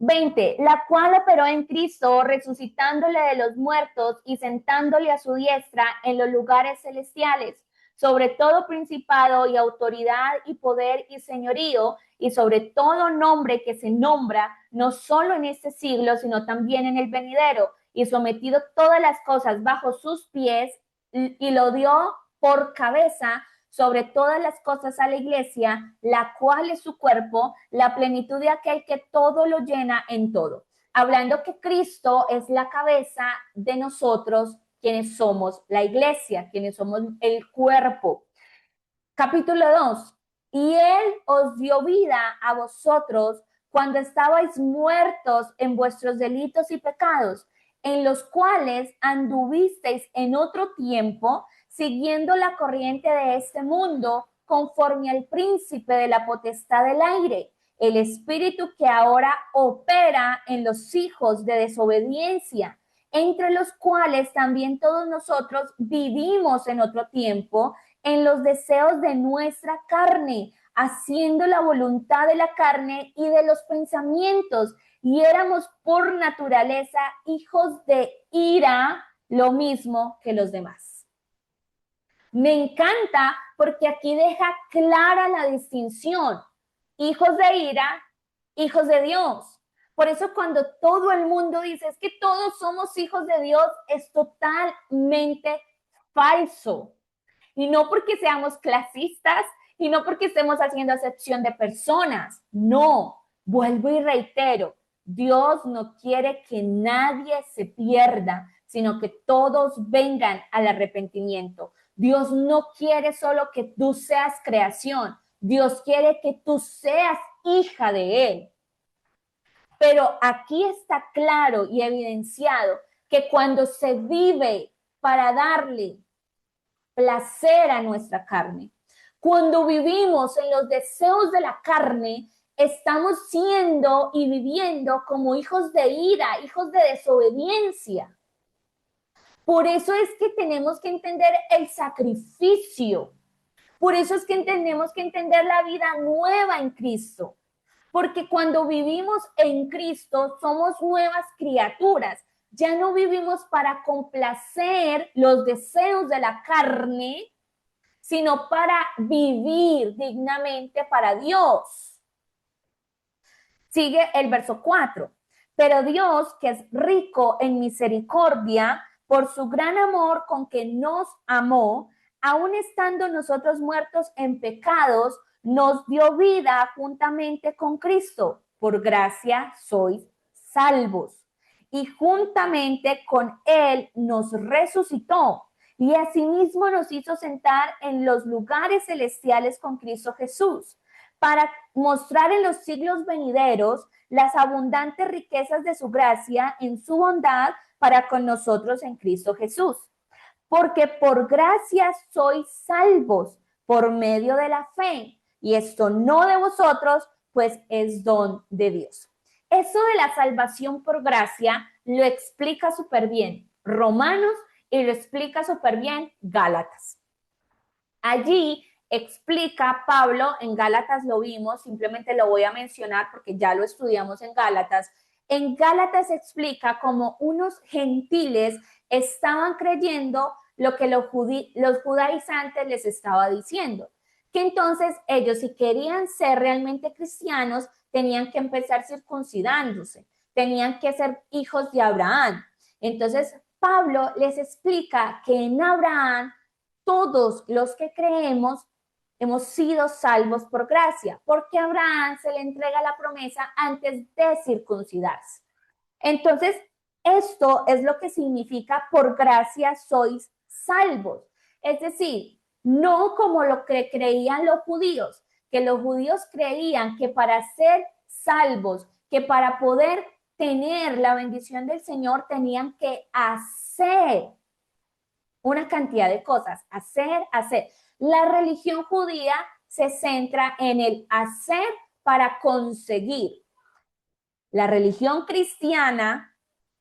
20, la cual operó en Cristo, resucitándole de los muertos y sentándole a su diestra en los lugares celestiales, sobre todo principado y autoridad y poder y señorío, y sobre todo nombre que se nombra, no solo en este siglo, sino también en el venidero, y sometido todas las cosas bajo sus pies, y lo dio por cabeza sobre todas las cosas a la iglesia, la cual es su cuerpo, la plenitud de aquel que todo lo llena en todo. Hablando que Cristo es la cabeza de nosotros, quienes somos la iglesia, quienes somos el cuerpo. Capítulo 2. Y Él os dio vida a vosotros cuando estabais muertos en vuestros delitos y pecados, en los cuales anduvisteis en otro tiempo, siguiendo la corriente de este mundo, conforme al príncipe de la potestad del aire, el espíritu que ahora opera en los hijos de desobediencia, entre los cuales también todos nosotros vivimos en otro tiempo, en los deseos de nuestra carne, haciendo la voluntad de la carne y de los pensamientos, y éramos por naturaleza hijos de ira, lo mismo que los demás. Me encanta porque aquí deja clara la distinción: hijos de ira, hijos de Dios. Por eso cuando todo el mundo dice es que todos somos hijos de Dios, es totalmente falso. Y no porque seamos clasistas y no porque estemos haciendo acepción de personas. No, vuelvo y reitero, Dios no quiere que nadie se pierda, sino que todos vengan al arrepentimiento. Dios no quiere solo que tú seas creación, Dios quiere que tú seas hija de Él. Pero aquí está claro y evidenciado que cuando se vive para darle placer a nuestra carne, cuando vivimos en los deseos de la carne, estamos siendo y viviendo como hijos de ira, hijos de desobediencia. Por eso es que tenemos que entender el sacrificio. Por eso es que tenemos que entender la vida nueva en Cristo. Porque cuando vivimos en Cristo somos nuevas criaturas. Ya no vivimos para complacer los deseos de la carne, sino para vivir dignamente para Dios. Sigue el verso 4. Pero Dios, que es rico en misericordia, por su gran amor con que nos amó, aun estando nosotros muertos en pecados, nos dio vida juntamente con Cristo. Por gracia sois salvos. Y juntamente con Él nos resucitó y asimismo nos hizo sentar en los lugares celestiales con Cristo Jesús, para mostrar en los siglos venideros las abundantes riquezas de su gracia en su bondad para con nosotros en Cristo Jesús. Porque por gracia sois salvos por medio de la fe, y esto no de vosotros, pues es don de Dios. Eso de la salvación por gracia lo explica súper bien Romanos y lo explica súper bien Gálatas. Allí explica Pablo, en Gálatas lo vimos, simplemente lo voy a mencionar porque ya lo estudiamos en Gálatas. En Gálatas explica cómo unos gentiles estaban creyendo lo que los judaizantes les estaba diciendo, que entonces ellos, si querían ser realmente cristianos, tenían que empezar circuncidándose, tenían que ser hijos de Abraham. Entonces Pablo les explica que en Abraham todos los que creemos hemos sido salvos por gracia, porque a Abraham se le entrega la promesa antes de circuncidarse. Entonces, esto es lo que significa por gracia sois salvos. Es decir, no como lo que creían los judíos, que los judíos creían que para ser salvos, que para poder tener la bendición del Señor tenían que hacer una cantidad de cosas, hacer. La religión judía se centra en el hacer para conseguir. La religión cristiana,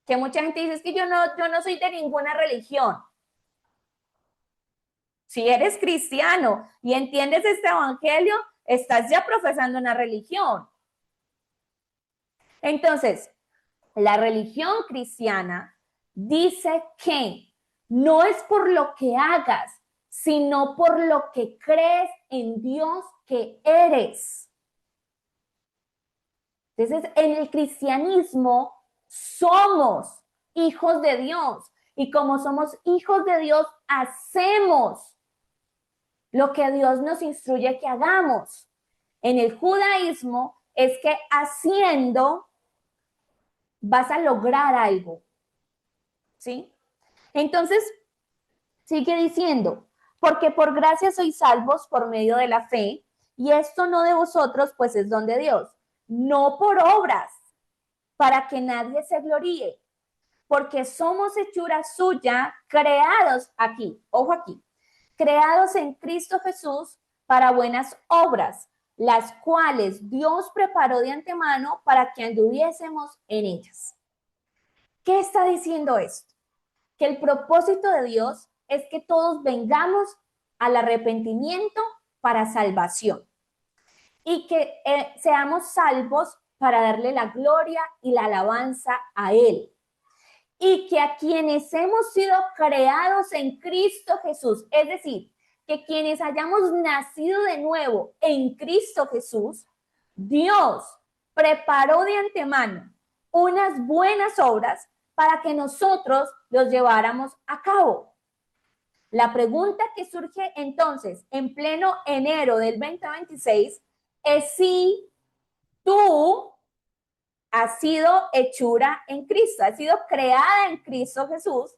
que mucha gente dice, es que yo no soy de ninguna religión. Si eres cristiano y entiendes este evangelio, estás ya profesando una religión. Entonces, la religión cristiana dice que no es por lo que hagas, sino por lo que crees en Dios que eres. Entonces, en el cristianismo somos hijos de Dios y como somos hijos de Dios, hacemos lo que Dios nos instruye que hagamos. En el judaísmo es que haciendo vas a lograr algo, ¿sí? Entonces, sigue diciendo, porque por gracia sois salvos por medio de la fe, y esto no de vosotros, pues es don de Dios, no por obras, para que nadie se gloríe, porque somos hechura suya, creados aquí, ojo aquí, creados en Cristo Jesús para buenas obras, las cuales Dios preparó de antemano para que anduviésemos en ellas. ¿Qué está diciendo esto? Que el propósito de Dios es que todos vengamos al arrepentimiento para salvación y que seamos salvos para darle la gloria y la alabanza a Él. Y que a quienes hemos sido creados en Cristo Jesús, es decir, que quienes hayamos nacido de nuevo en Cristo Jesús, Dios preparó de antemano unas buenas obras para que nosotros los lleváramos a cabo. La pregunta que surge entonces en pleno enero del 2026 es si tú has sido hechura en Cristo, has sido creada en Cristo Jesús,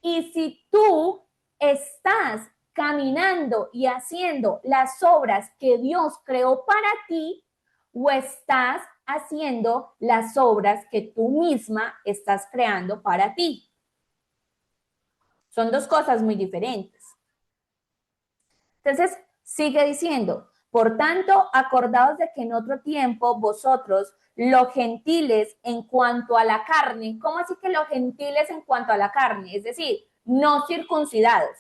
y si tú estás caminando y haciendo las obras que Dios creó para ti, o estás haciendo las obras que tú misma estás creando para ti. Son dos cosas muy diferentes. Entonces, sigue diciendo, por tanto, acordaos de que en otro tiempo vosotros, los gentiles en cuanto a la carne, ¿cómo así que los gentiles en cuanto a la carne? Es decir, no circuncidados.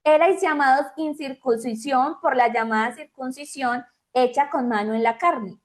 Erais llamados incircuncisión por la llamada circuncisión hecha con mano en la carne.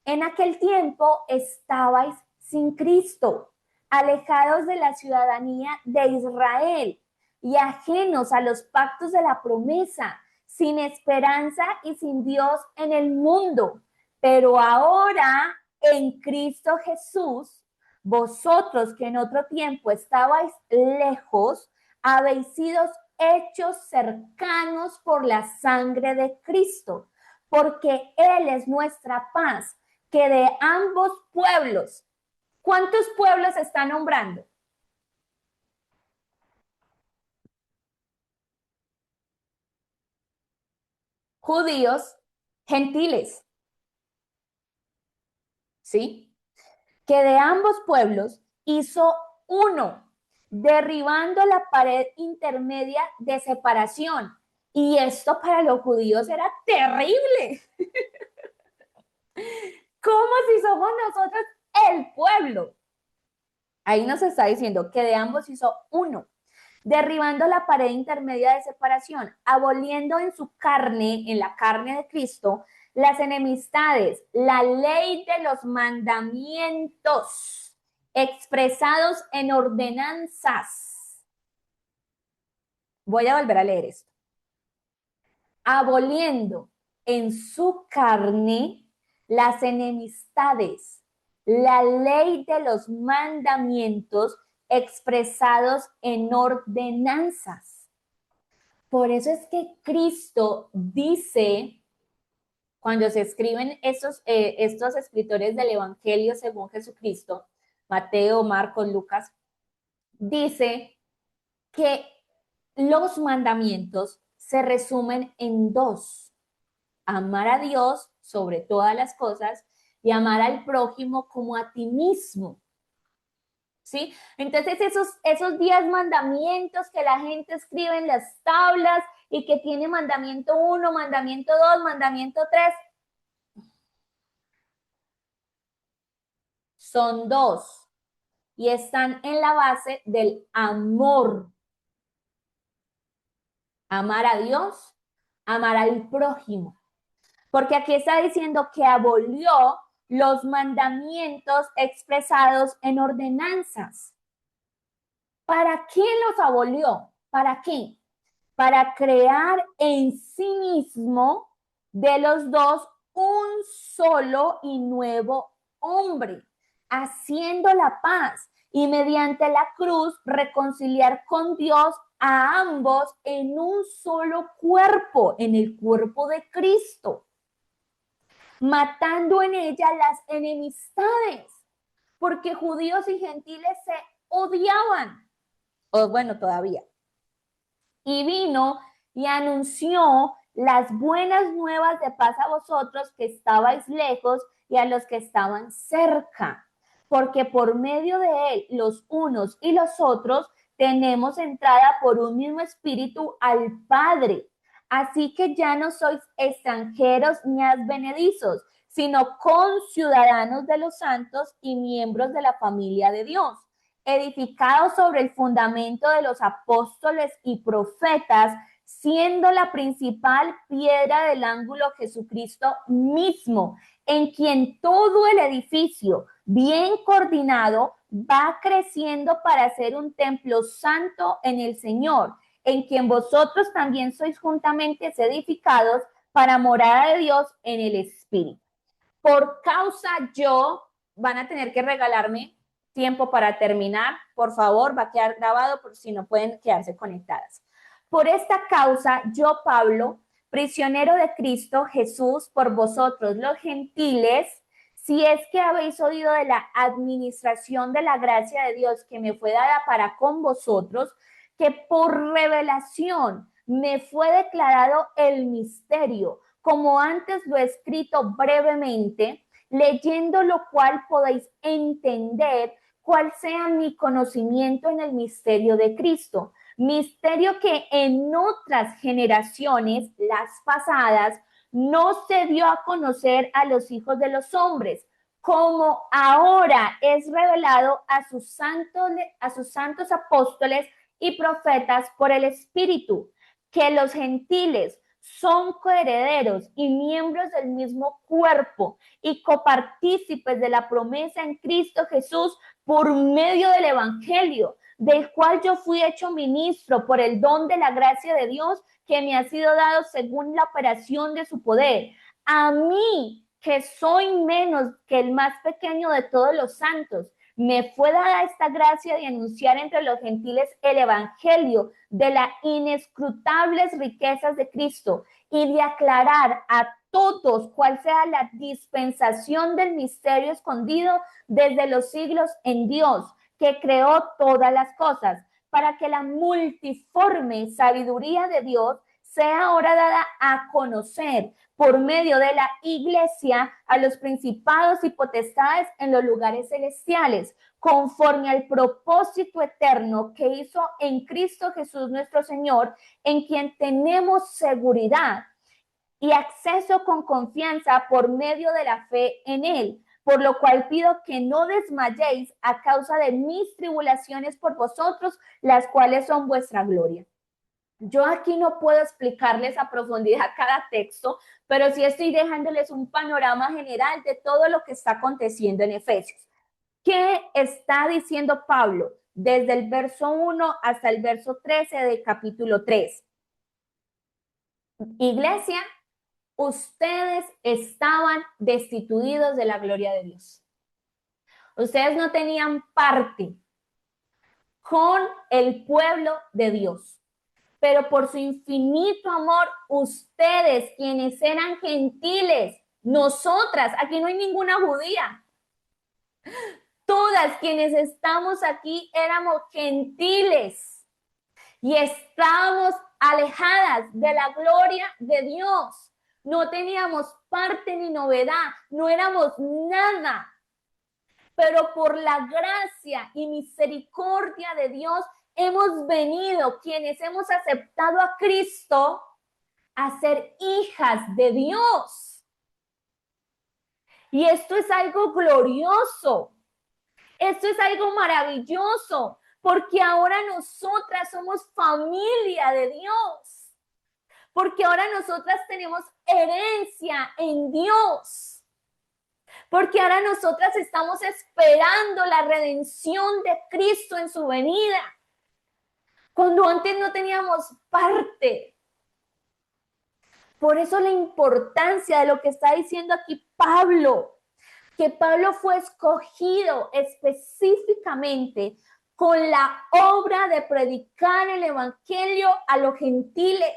En aquel tiempo estabais sin Cristo, alejados de la ciudadanía de Israel y ajenos a los pactos de la promesa, sin esperanza y sin Dios en el mundo. Pero ahora en Cristo Jesús, vosotros que en otro tiempo estabais lejos, habéis sido hechos cercanos por la sangre de Cristo, porque Él es nuestra paz, que de ambos pueblos, ¿cuántos pueblos está nombrando? Judíos, gentiles, ¿sí? Que de ambos pueblos hizo uno, derribando la pared intermedia de separación. Y esto para los judíos era terrible. ¿Cómo si somos nosotros el pueblo? Ahí nos está diciendo que de ambos hizo uno, derribando la pared intermedia de separación, aboliendo en su carne, en la carne de Cristo, las enemistades, la ley de los mandamientos expresados en ordenanzas. Voy a volver a leer esto. Aboliendo en su carne las enemistades, la ley de los mandamientos expresados en ordenanzas. Por eso es que Cristo dice, cuando se escriben estos escritores del Evangelio según Jesucristo, Mateo, Marcos, Lucas, dice que los mandamientos se resumen en dos: amar a Dios sobre todas las cosas y amar al prójimo como a ti mismo. ¿Sí? Entonces esos 10 mandamientos que la gente escribe en las tablas y que tiene mandamiento 1, mandamiento 2, mandamiento 3, son dos y están en la base del amor. Amar a Dios, amar al prójimo. Porque aquí está diciendo que abolió los mandamientos expresados en ordenanzas. ¿Para qué los abolió? ¿Para qué? Para crear en sí mismo de los dos un solo y nuevo hombre, haciendo la paz y mediante la cruz reconciliar con Dios a ambos en un solo cuerpo, en el cuerpo de Cristo, matando en ella las enemistades, porque judíos y gentiles se odiaban, o bueno, todavía. Y vino y anunció las buenas nuevas de paz a vosotros que estabais lejos y a los que estaban cerca, porque por medio de él los unos y los otros tenemos entrada por un mismo espíritu al Padre. Así que ya no sois extranjeros ni advenedizos, sino conciudadanos de los santos y miembros de la familia de Dios, edificados sobre el fundamento de los apóstoles y profetas, siendo la principal piedra del ángulo Jesucristo mismo, en quien todo el edificio, bien coordinado, va creciendo para ser un templo santo en el Señor, en quien vosotros también sois juntamente edificados para morada de Dios en el Espíritu. Por causa yo van a tener que regalarme tiempo para terminar. Por favor, va a quedar grabado por si no pueden quedarse conectadas. Por esta causa, yo, Pablo, prisionero de Cristo Jesús, por vosotros los gentiles, si es que habéis oído de la administración de la gracia de Dios que me fue dada para con vosotros, que por revelación me fue declarado el misterio, como antes lo he escrito brevemente, leyendo lo cual podéis entender cuál sea mi conocimiento en el misterio de Cristo, misterio que en otras generaciones, las pasadas, no se dio a conocer a los hijos de los hombres, como ahora es revelado a sus santos apóstoles y profetas por el Espíritu, que los gentiles son coherederos y miembros del mismo cuerpo y copartícipes de la promesa en Cristo Jesús por medio del Evangelio, del cual yo fui hecho ministro por el don de la gracia de Dios que me ha sido dado según la operación de su poder. A mí, que soy menos que el más pequeño de todos los santos, me fue dada esta gracia de anunciar entre los gentiles el evangelio de las inescrutables riquezas de Cristo y de aclarar a todos cuál sea la dispensación del misterio escondido desde los siglos en Dios, que creó todas las cosas, para que la multiforme sabiduría de Dios sea ahora dada a conocer por medio de la iglesia a los principados y potestades en los lugares celestiales, conforme al propósito eterno que hizo en Cristo Jesús nuestro Señor, en quien tenemos seguridad y acceso con confianza por medio de la fe en Él. Por lo cual pido que no desmayéis a causa de mis tribulaciones por vosotros, las cuales son vuestra gloria. Yo aquí no puedo explicarles a profundidad cada texto, pero sí estoy dejándoles un panorama general de todo lo que está aconteciendo en Efesios. ¿Qué está diciendo Pablo desde el verso 1 hasta el verso 13 del capítulo 3? Iglesia, ustedes estaban destituidos de la gloria de Dios. Ustedes no tenían parte con el pueblo de Dios. Pero por su infinito amor, ustedes, quienes eran gentiles, nosotras, aquí no hay ninguna judía, todas quienes estamos aquí éramos gentiles y estábamos alejadas de la gloria de Dios. No teníamos parte ni novedad, no éramos nada. Pero por la gracia y misericordia de Dios, hemos venido, quienes hemos aceptado a Cristo, a ser hijas de Dios. Y esto es algo glorioso. Esto es algo maravilloso, porque ahora nosotras somos familia de Dios. Porque ahora nosotras tenemos herencia en Dios. Porque ahora nosotras estamos esperando la redención de Cristo en su venida. Cuando antes no teníamos parte. Por eso la importancia de lo que está diciendo aquí Pablo, que Pablo fue escogido específicamente con la obra de predicar el evangelio a los gentiles.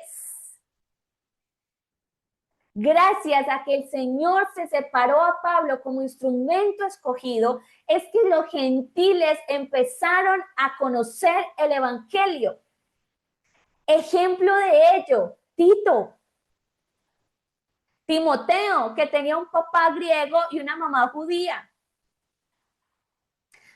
Gracias a que el Señor se separó a Pablo como instrumento escogido, es que los gentiles empezaron a conocer el evangelio. Ejemplo de ello, Tito. Timoteo, que tenía un papá griego y una mamá judía.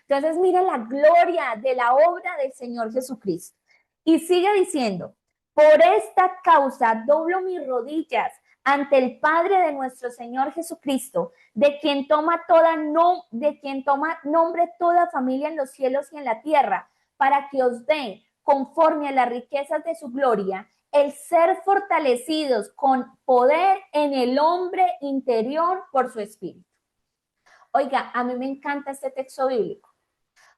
Entonces, mira la gloria de la obra del Señor Jesucristo. Y sigue diciendo, por esta causa doblo mis rodillas ante el Padre de nuestro Señor Jesucristo, de quien toma nombre toda familia en los cielos y en la tierra, para que os dé, conforme a las riquezas de su gloria, el ser fortalecidos con poder en el hombre interior por su espíritu. Oiga, a mí me encanta este texto bíblico,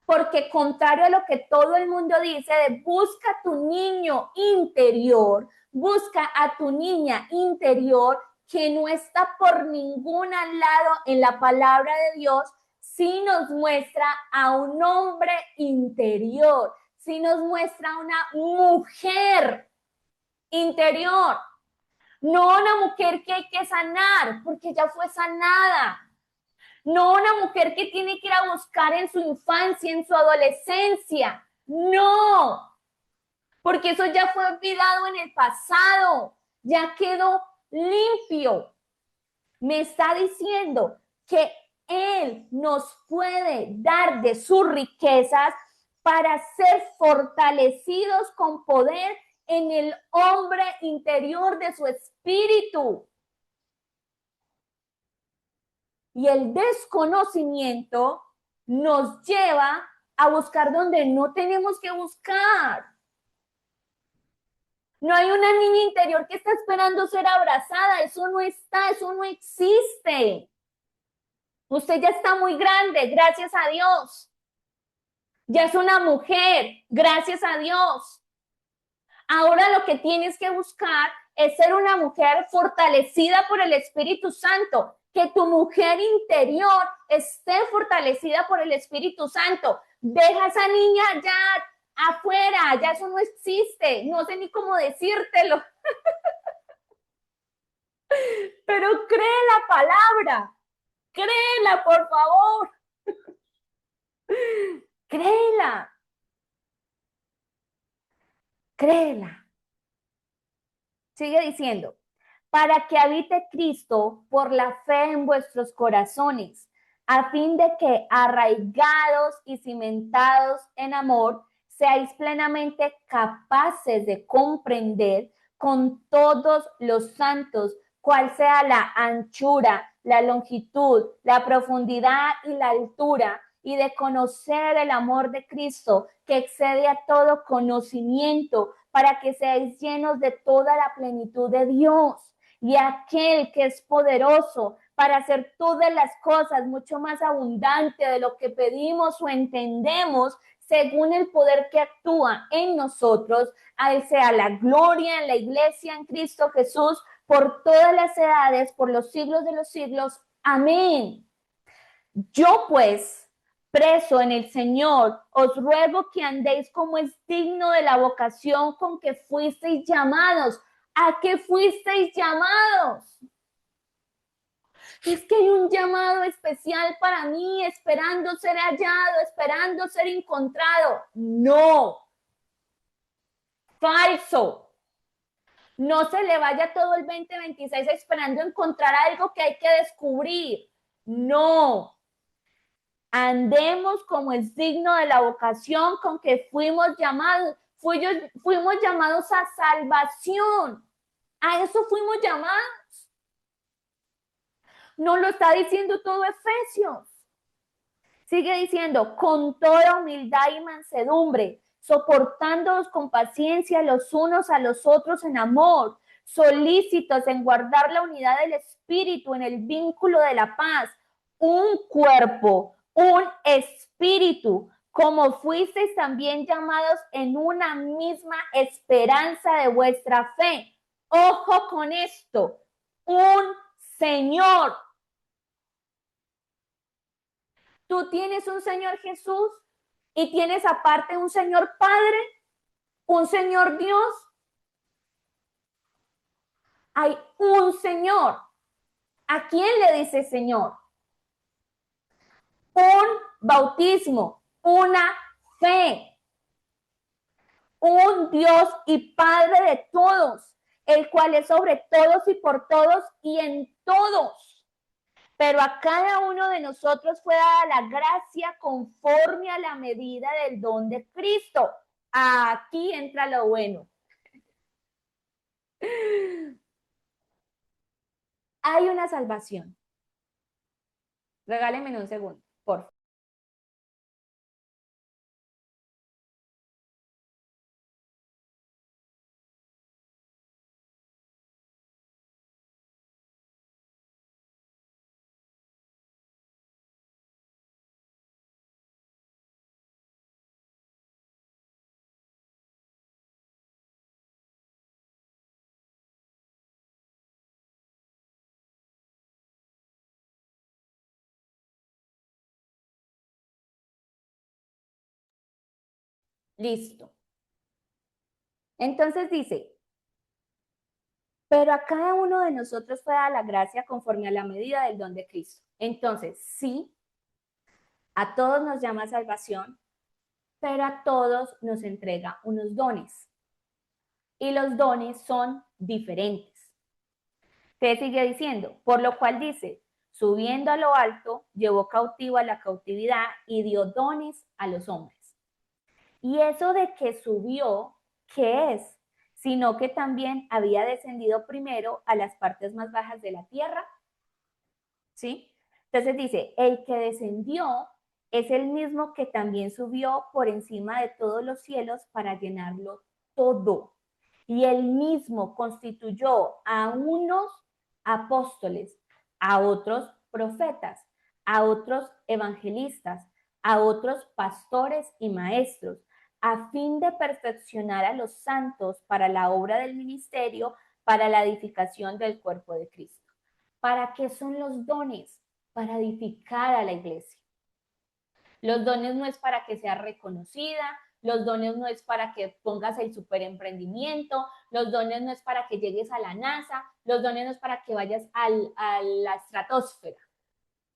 porque contrario a lo que todo el mundo dice de busca a tu niño interior, busca a tu niña interior que no está por ningún lado en la palabra de Dios, sí nos muestra a un hombre interior, sí nos muestra a una mujer interior, no una mujer que hay que sanar, porque ya fue sanada. No una mujer que tiene que ir a buscar en su infancia, en su adolescencia. No, porque eso ya fue olvidado en el pasado, ya quedó limpio. Me está diciendo que Él nos puede dar de sus riquezas para ser fortalecidos con poder en el hombre interior de su espíritu. Y el desconocimiento nos lleva a buscar donde no tenemos que buscar. No hay una niña interior que está esperando ser abrazada. Eso no está, eso no existe. Usted ya está muy grande, gracias a Dios. Ya es una mujer, gracias a Dios. Ahora lo que tienes que buscar es ser una mujer fortalecida por el Espíritu Santo, que tu mujer interior esté fortalecida por el Espíritu Santo. Deja a esa niña ya afuera, ya eso no existe, no sé ni cómo decírtelo, pero cree la palabra, créela, por favor, créela, créela. Sigue diciendo, para que habite Cristo por la fe en vuestros corazones, a fin de que arraigados y cimentados en amor, seáis plenamente capaces de comprender con todos los santos cuál sea la anchura, la longitud, la profundidad y la altura, y de conocer el amor de Cristo que excede a todo conocimiento, para que seáis llenos de toda la plenitud de Dios. Y aquel que es poderoso para hacer todas las cosas mucho más abundante de lo que pedimos o entendemos, según el poder que actúa en nosotros, a Él sea la gloria en la iglesia en Cristo Jesús por todas las edades, por los siglos de los siglos. Amén. Yo pues, preso en el Señor, os ruego que andéis como es digno de la vocación con que fuisteis llamados. ¿A qué fuisteis llamados? Es que hay un llamado especial para mí, esperando ser hallado, esperando ser encontrado. No, falso. No se le vaya todo el 2026 esperando encontrar algo que hay que descubrir. No, andemos como es digno de la vocación con que fuimos llamados. Fuimos llamados a salvación. A eso fuimos llamados. No lo está diciendo todo Efesios. Sigue diciendo, con toda humildad y mansedumbre, soportándoos con paciencia los unos a los otros en amor, solícitos en guardar la unidad del espíritu en el vínculo de la paz, un cuerpo, un espíritu, como fuisteis también llamados en una misma esperanza de vuestra fe. Ojo con esto, un Señor. Tú tienes un Señor Jesús y tienes aparte un Señor Padre, un Señor Dios. Hay un Señor. ¿A quién le dice Señor? Un bautismo, una fe, un Dios y Padre de todos, el cual es sobre todos y por todos y en todos. Pero a cada uno de nosotros fue dada la gracia conforme a la medida del don de Cristo. Aquí entra lo bueno. Hay una salvación. Regáleme un segundo, por favor. Listo. Entonces dice, pero a cada uno de nosotros fue dada la gracia conforme a la medida del don de Cristo. Entonces, sí, a todos nos llama salvación, pero a todos nos entrega unos dones. Y los dones son diferentes. Te sigue diciendo, por lo cual dice, subiendo a lo alto, llevó cautivo a la cautividad y dio dones a los hombres. Y eso de que subió, ¿qué es? Sino que también había descendido primero a las partes más bajas de la tierra, ¿sí? Entonces dice, el que descendió es el mismo que también subió por encima de todos los cielos para llenarlo todo. Y él mismo constituyó a unos apóstoles, a otros profetas, a otros evangelistas, a otros pastores y maestros, a fin de perfeccionar a los santos para la obra del ministerio, para la edificación del cuerpo de Cristo. ¿Para qué son los dones? Para edificar a la iglesia. Los dones no es para que sea reconocida, los dones no es para que pongas el superemprendimiento, los dones no es para que llegues a la NASA, los dones no es para que vayas a la estratosfera.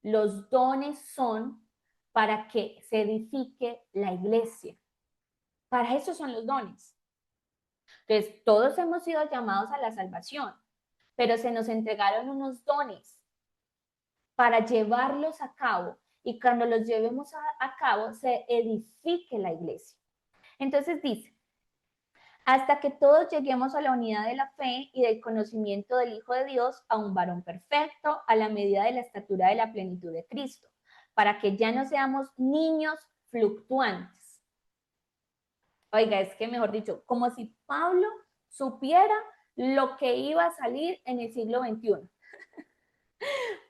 Los dones son para que se edifique la iglesia. Para eso son los dones. Entonces, todos hemos sido llamados a la salvación, pero se nos entregaron unos dones para llevarlos a cabo y cuando los llevemos a cabo se edifique la iglesia. Entonces dice, hasta que todos lleguemos a la unidad de la fe y del conocimiento del Hijo de Dios, a un varón perfecto, a la medida de la estatura de la plenitud de Cristo, para que ya no seamos niños fluctuantes. Oiga, es que mejor dicho, como si Pablo supiera lo que iba a salir en el siglo XXI.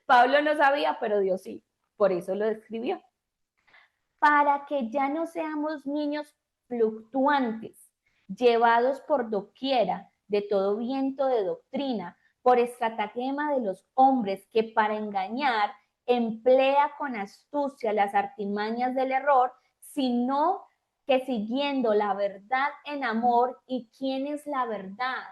Pablo no sabía, pero Dios sí, por eso lo escribió. Para que ya no seamos niños fluctuantes, llevados por doquiera de todo viento de doctrina, por estratagema de los hombres que para engañar emplea con astucia las artimañas del error, sino que siguiendo la verdad en amor. ¿Y quién es la verdad?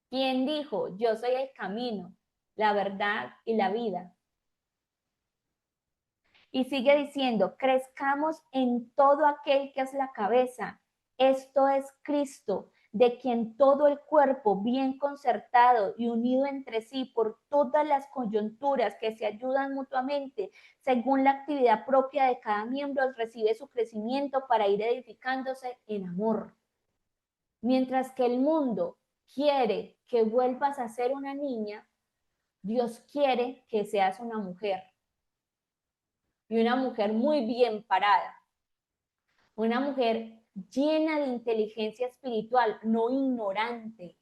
¿Quién dijo, yo soy el camino, la verdad y la vida? Y sigue diciendo, crezcamos en todo aquel que es la cabeza. Esto es Cristo, de quien todo el cuerpo, bien concertado y unido entre sí por todas las coyunturas que se ayudan mutuamente, según la actividad propia de cada miembro, recibe su crecimiento para ir edificándose en amor. Mientras que el mundo quiere que vuelvas a ser una niña, Dios quiere que seas una mujer. Y una mujer muy bien parada, una mujer llena de inteligencia espiritual, no ignorante.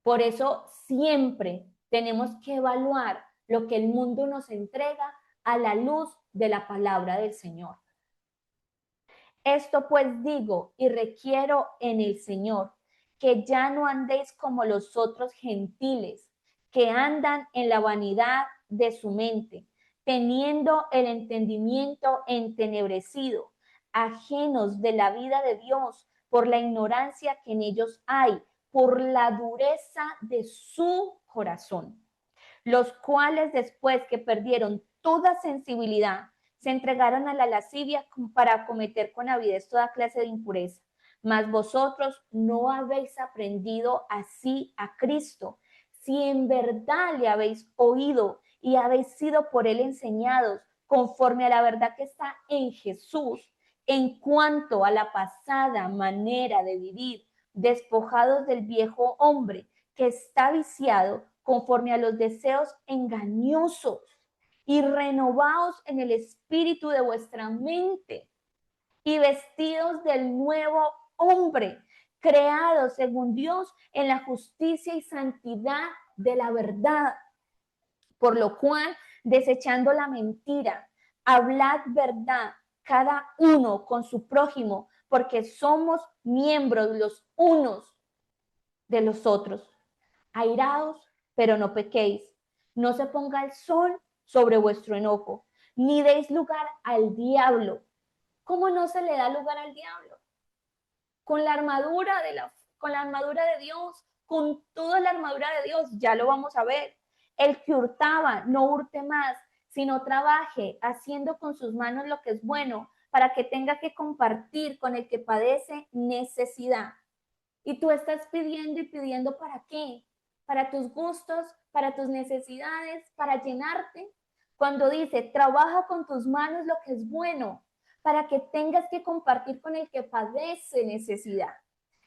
Por eso siempre tenemos que evaluar lo que el mundo nos entrega a la luz de la palabra del Señor. Esto pues digo y requiero en el Señor, que ya no andéis como los otros gentiles, que andan en la vanidad de su mente, teniendo el entendimiento entenebrecido, ajenos de la vida de Dios por la ignorancia que en ellos hay, por la dureza de su corazón, los cuales después que perdieron toda sensibilidad, se entregaron a la lascivia para cometer con avidez toda clase de impureza. Mas vosotros no habéis aprendido así a Cristo, si en verdad le habéis oído y habéis sido por él enseñados, conforme a la verdad que está en Jesús, en cuanto a la pasada manera de vivir, despojados del viejo hombre que está viciado conforme a los deseos engañosos, y renovaos en el espíritu de vuestra mente y vestidos del nuevo hombre, creado según Dios en la justicia y santidad de la verdad. Por lo cual, desechando la mentira, hablad verdad cada uno con su prójimo, porque somos miembros los unos de los otros. Airaos, pero no pequéis. No se ponga el sol sobre vuestro enojo, ni deis lugar al diablo. ¿Cómo no se le da lugar al diablo? Con la armadura con la armadura de Dios, con toda la armadura de Dios, ya lo vamos a ver. El que hurtaba, no hurte más, sino trabaje haciendo con sus manos lo que es bueno, para que tenga que compartir con el que padece necesidad. Y tú estás pidiendo y pidiendo, ¿para qué? Para tus gustos, para tus necesidades, para llenarte. Cuando dice, trabaja con tus manos lo que es bueno, para que tengas que compartir con el que padece necesidad.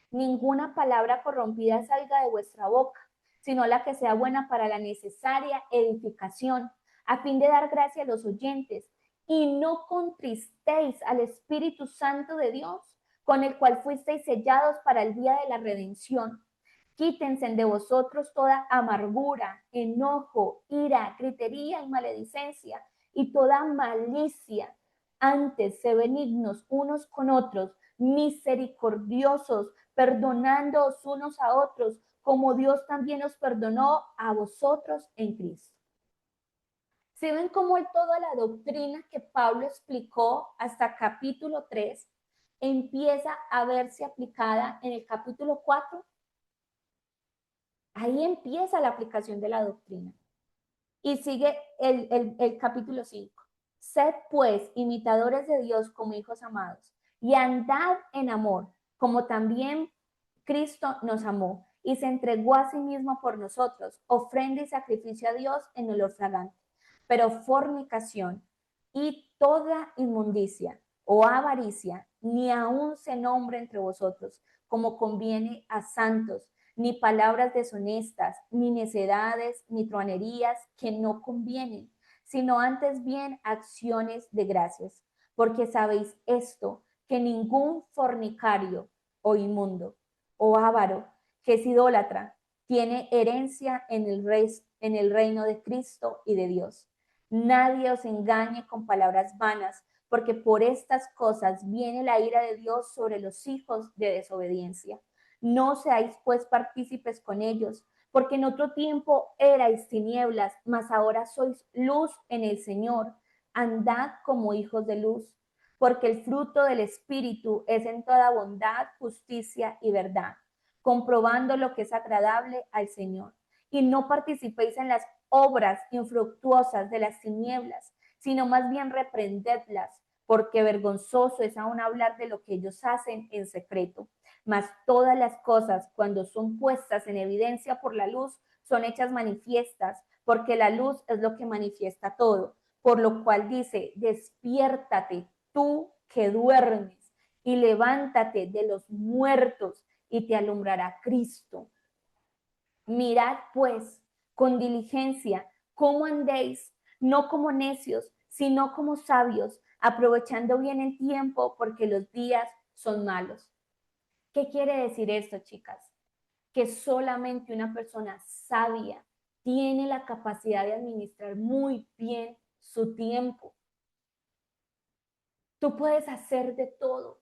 Ninguna palabra corrompida salga de vuestra boca, sino la que sea buena para la necesaria edificación, a fin de dar gracia a los oyentes. Y no contristéis al Espíritu Santo de Dios, con el cual fuisteis sellados para el día de la redención. Quítense de vosotros toda amargura, enojo, ira, gritería y maledicencia, y toda malicia. Antes, se benignos unos con otros, misericordiosos, perdonándoos unos a otros, como Dios también os perdonó a vosotros en Cristo. ¿Sí ven cómo toda la doctrina que Pablo explicó hasta capítulo 3 empieza a verse aplicada en el capítulo 4? Ahí empieza la aplicación de la doctrina. Y sigue el capítulo 5. Sed pues imitadores de Dios como hijos amados, y andad en amor, como también Cristo nos amó y se entregó a sí mismo por nosotros, ofrenda y sacrificio a Dios en olor fragante. Pero fornicación y toda inmundicia o avaricia, ni aun se nombre entre vosotros, como conviene a santos, ni palabras deshonestas, ni necedades, ni truanerías que no convienen, sino antes bien acciones de gracias, porque sabéis esto, que ningún fornicario o inmundo o avaro que es idólatra tiene herencia en el reino de Cristo y de Dios. Nadie os engañe con palabras vanas, porque por estas cosas viene la ira de Dios sobre los hijos de desobediencia. No seáis pues partícipes con ellos, porque en otro tiempo erais tinieblas, mas ahora sois luz en el Señor. Andad como hijos de luz, porque el fruto del Espíritu es en toda bondad, justicia y verdad, comprobando lo que es agradable al Señor. Y no participéis en las obras infructuosas de las tinieblas, sino más bien reprendedlas, porque vergonzoso es aún hablar de lo que ellos hacen en secreto. Mas todas las cosas, cuando son puestas en evidencia por la luz, son hechas manifiestas, porque la luz es lo que manifiesta todo. Por lo cual dice, despiértate tú que duermes, y levántate de los muertos, y te alumbrará Cristo. Mirad pues con diligencia cómo andéis, no como necios, sino como sabios, aprovechando bien el tiempo, porque los días son malos. ¿Qué quiere decir esto, chicas? Que solamente una persona sabia tiene la capacidad de administrar muy bien su tiempo. Tú puedes hacer de todo.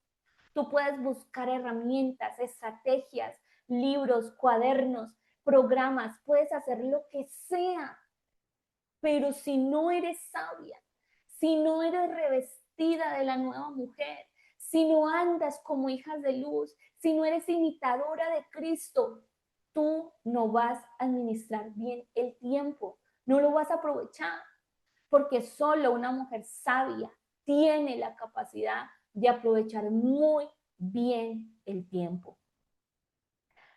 Tú puedes buscar herramientas, estrategias, libros, cuadernos, programas, puedes hacer lo que sea. Pero si no eres sabia, si no eres revestida de la nueva mujer, si no andas como hijas de luz, si no eres imitadora de Cristo, tú no vas a administrar bien el tiempo, no lo vas a aprovechar, porque solo una mujer sabia tiene la capacidad de aprovechar muy bien el tiempo.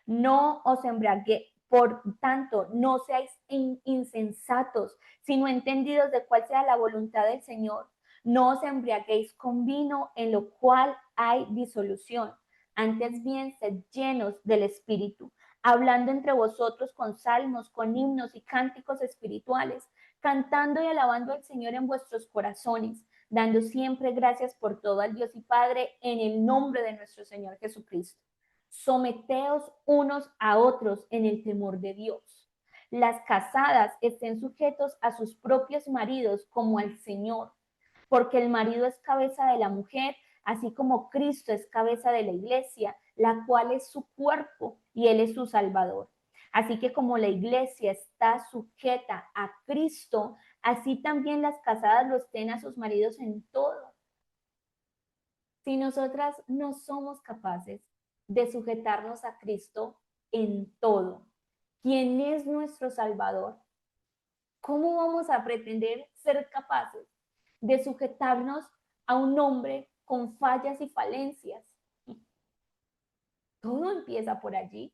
No os embriaguéis, por tanto, no seáis insensatos, sino entendidos de cuál sea la voluntad del Señor. No os embriaguéis con vino, en lo cual hay disolución. Antes bien, sed llenos del Espíritu, hablando entre vosotros con salmos, con himnos y cánticos espirituales, cantando y alabando al Señor en vuestros corazones, dando siempre gracias por todo al Dios y Padre en el nombre de nuestro Señor Jesucristo. Someteos unos a otros en el temor de Dios. Las casadas estén sujetos a sus propios maridos como al Señor, porque el marido es cabeza de la mujer, así como Cristo es cabeza de la iglesia, la cual es su cuerpo y Él es su Salvador. Así que como la iglesia está sujeta a Cristo, así también las casadas lo estén a sus maridos en todo. Si nosotras no somos capaces de sujetarnos a Cristo en todo, quien es nuestro Salvador, ¿cómo vamos a pretender ser capaces de sujetarnos a un hombre con fallas y falencias? Todo empieza por allí.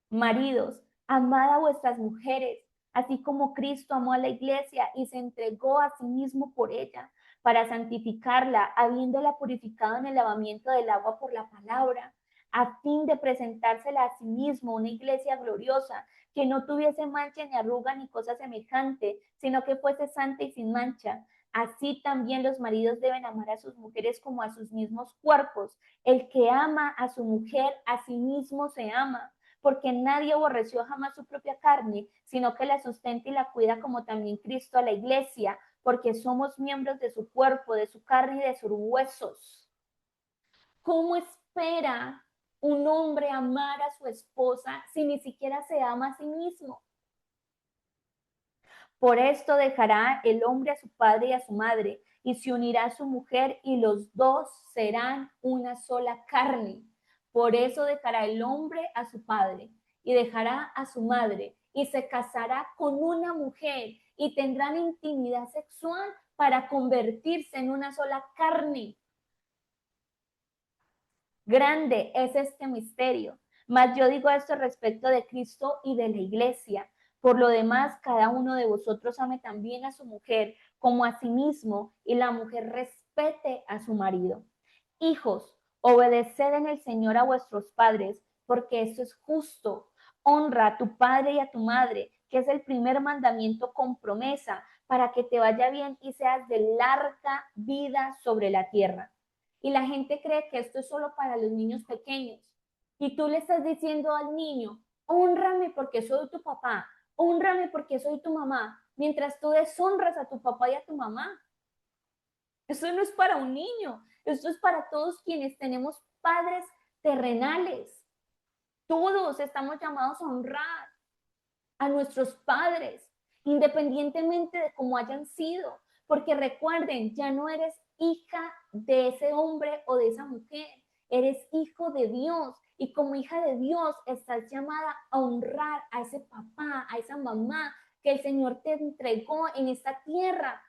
Maridos, amad a vuestras mujeres, así como Cristo amó a la iglesia y se entregó a sí mismo por ella, para santificarla, habiéndola purificado en el lavamiento del agua por la palabra, a fin de presentársela a sí mismo una iglesia gloriosa, que no tuviese mancha ni arruga ni cosa semejante, sino que fuese santa y sin mancha. Así también los maridos deben amar a sus mujeres como a sus mismos cuerpos. El que ama a su mujer, a sí mismo se ama, porque nadie aborreció jamás su propia carne, sino que la sustenta y la cuida, como también Cristo a la iglesia, porque somos miembros de su cuerpo, de su carne y de sus huesos. ¿Cómo espera un hombre amar a su esposa si ni siquiera se ama a sí mismo? Por esto dejará el hombre a su padre y a su madre, y se unirá a su mujer, y los dos serán una sola carne. Por eso dejará el hombre a su padre, y dejará a su madre, y se casará con una mujer, y tendrán intimidad sexual para convertirse en una sola carne. Grande es este misterio, mas yo digo esto respecto de Cristo y de la iglesia. Por lo demás, cada uno de vosotros ame también a su mujer como a sí mismo, y la mujer respete a su marido. Hijos, obedeced en el Señor a vuestros padres, porque esto es justo. Honra a tu padre y a tu madre, que es el primer mandamiento con promesa, para que te vaya bien y seas de larga vida sobre la tierra. Y la gente cree que esto es solo para los niños pequeños. Y tú le estás diciendo al niño, honrame porque soy tu papá, honrame porque soy tu mamá, mientras tú deshonras a tu papá y a tu mamá. Eso no es para un niño, esto es para todos quienes tenemos padres terrenales. Todos estamos llamados a honrar a nuestros padres, independientemente de cómo hayan sido, porque recuerden, ya no eres hija de ese hombre o de esa mujer, eres hijo de Dios, y como hija de Dios estás llamada a honrar a ese papá, a esa mamá que el Señor te entregó en esta tierra.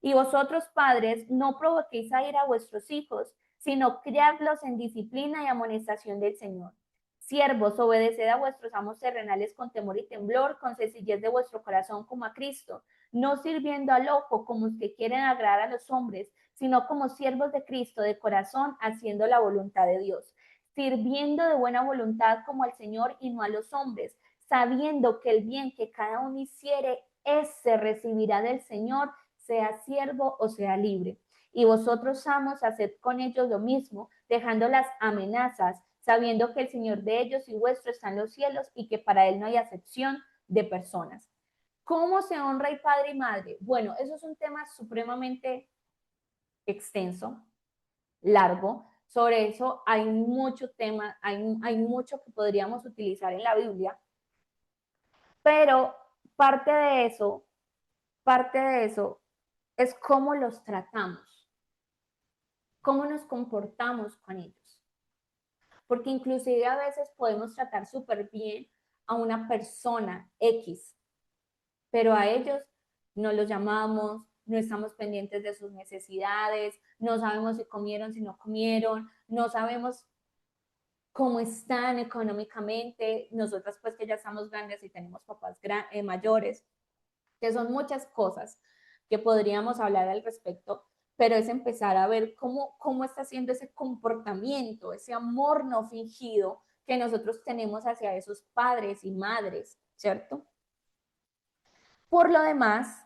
Y vosotros, padres, no provoquéis a ira a vuestros hijos, sino criadlos en disciplina y amonestación del Señor. Siervos, obedeced a vuestros amos terrenales con temor y temblor, con sencillez de vuestro corazón como a Cristo, no sirviendo al ojo como los que quieren agradar a los hombres, sino como siervos de Cristo de corazón, haciendo la voluntad de Dios, sirviendo de buena voluntad como al Señor y no a los hombres, sabiendo que el bien que cada uno hiciere, ese recibirá del Señor, sea siervo o sea libre. Y vosotros, amos, haced con ellos lo mismo, dejando las amenazas, sabiendo que el Señor de ellos y vuestro está en los cielos y que para Él no hay acepción de personas. ¿Cómo se honra el padre y madre? Bueno, eso es un tema supremamente extenso, largo. Sobre eso hay mucho tema, hay mucho que podríamos utilizar en la Biblia, pero parte de eso es cómo los tratamos, cómo nos comportamos con ellos. Porque inclusive a veces podemos tratar súper bien a una persona X, pero a ellos no los llamamos, no estamos pendientes de sus necesidades, no sabemos si comieron, si no comieron, no sabemos cómo están económicamente, nosotras pues que ya estamos grandes y tenemos papás mayores, que son muchas cosas que podríamos hablar al respecto, pero es empezar a ver cómo está siendo ese comportamiento, ese amor no fingido que nosotros tenemos hacia esos padres y madres, ¿cierto? Por lo demás,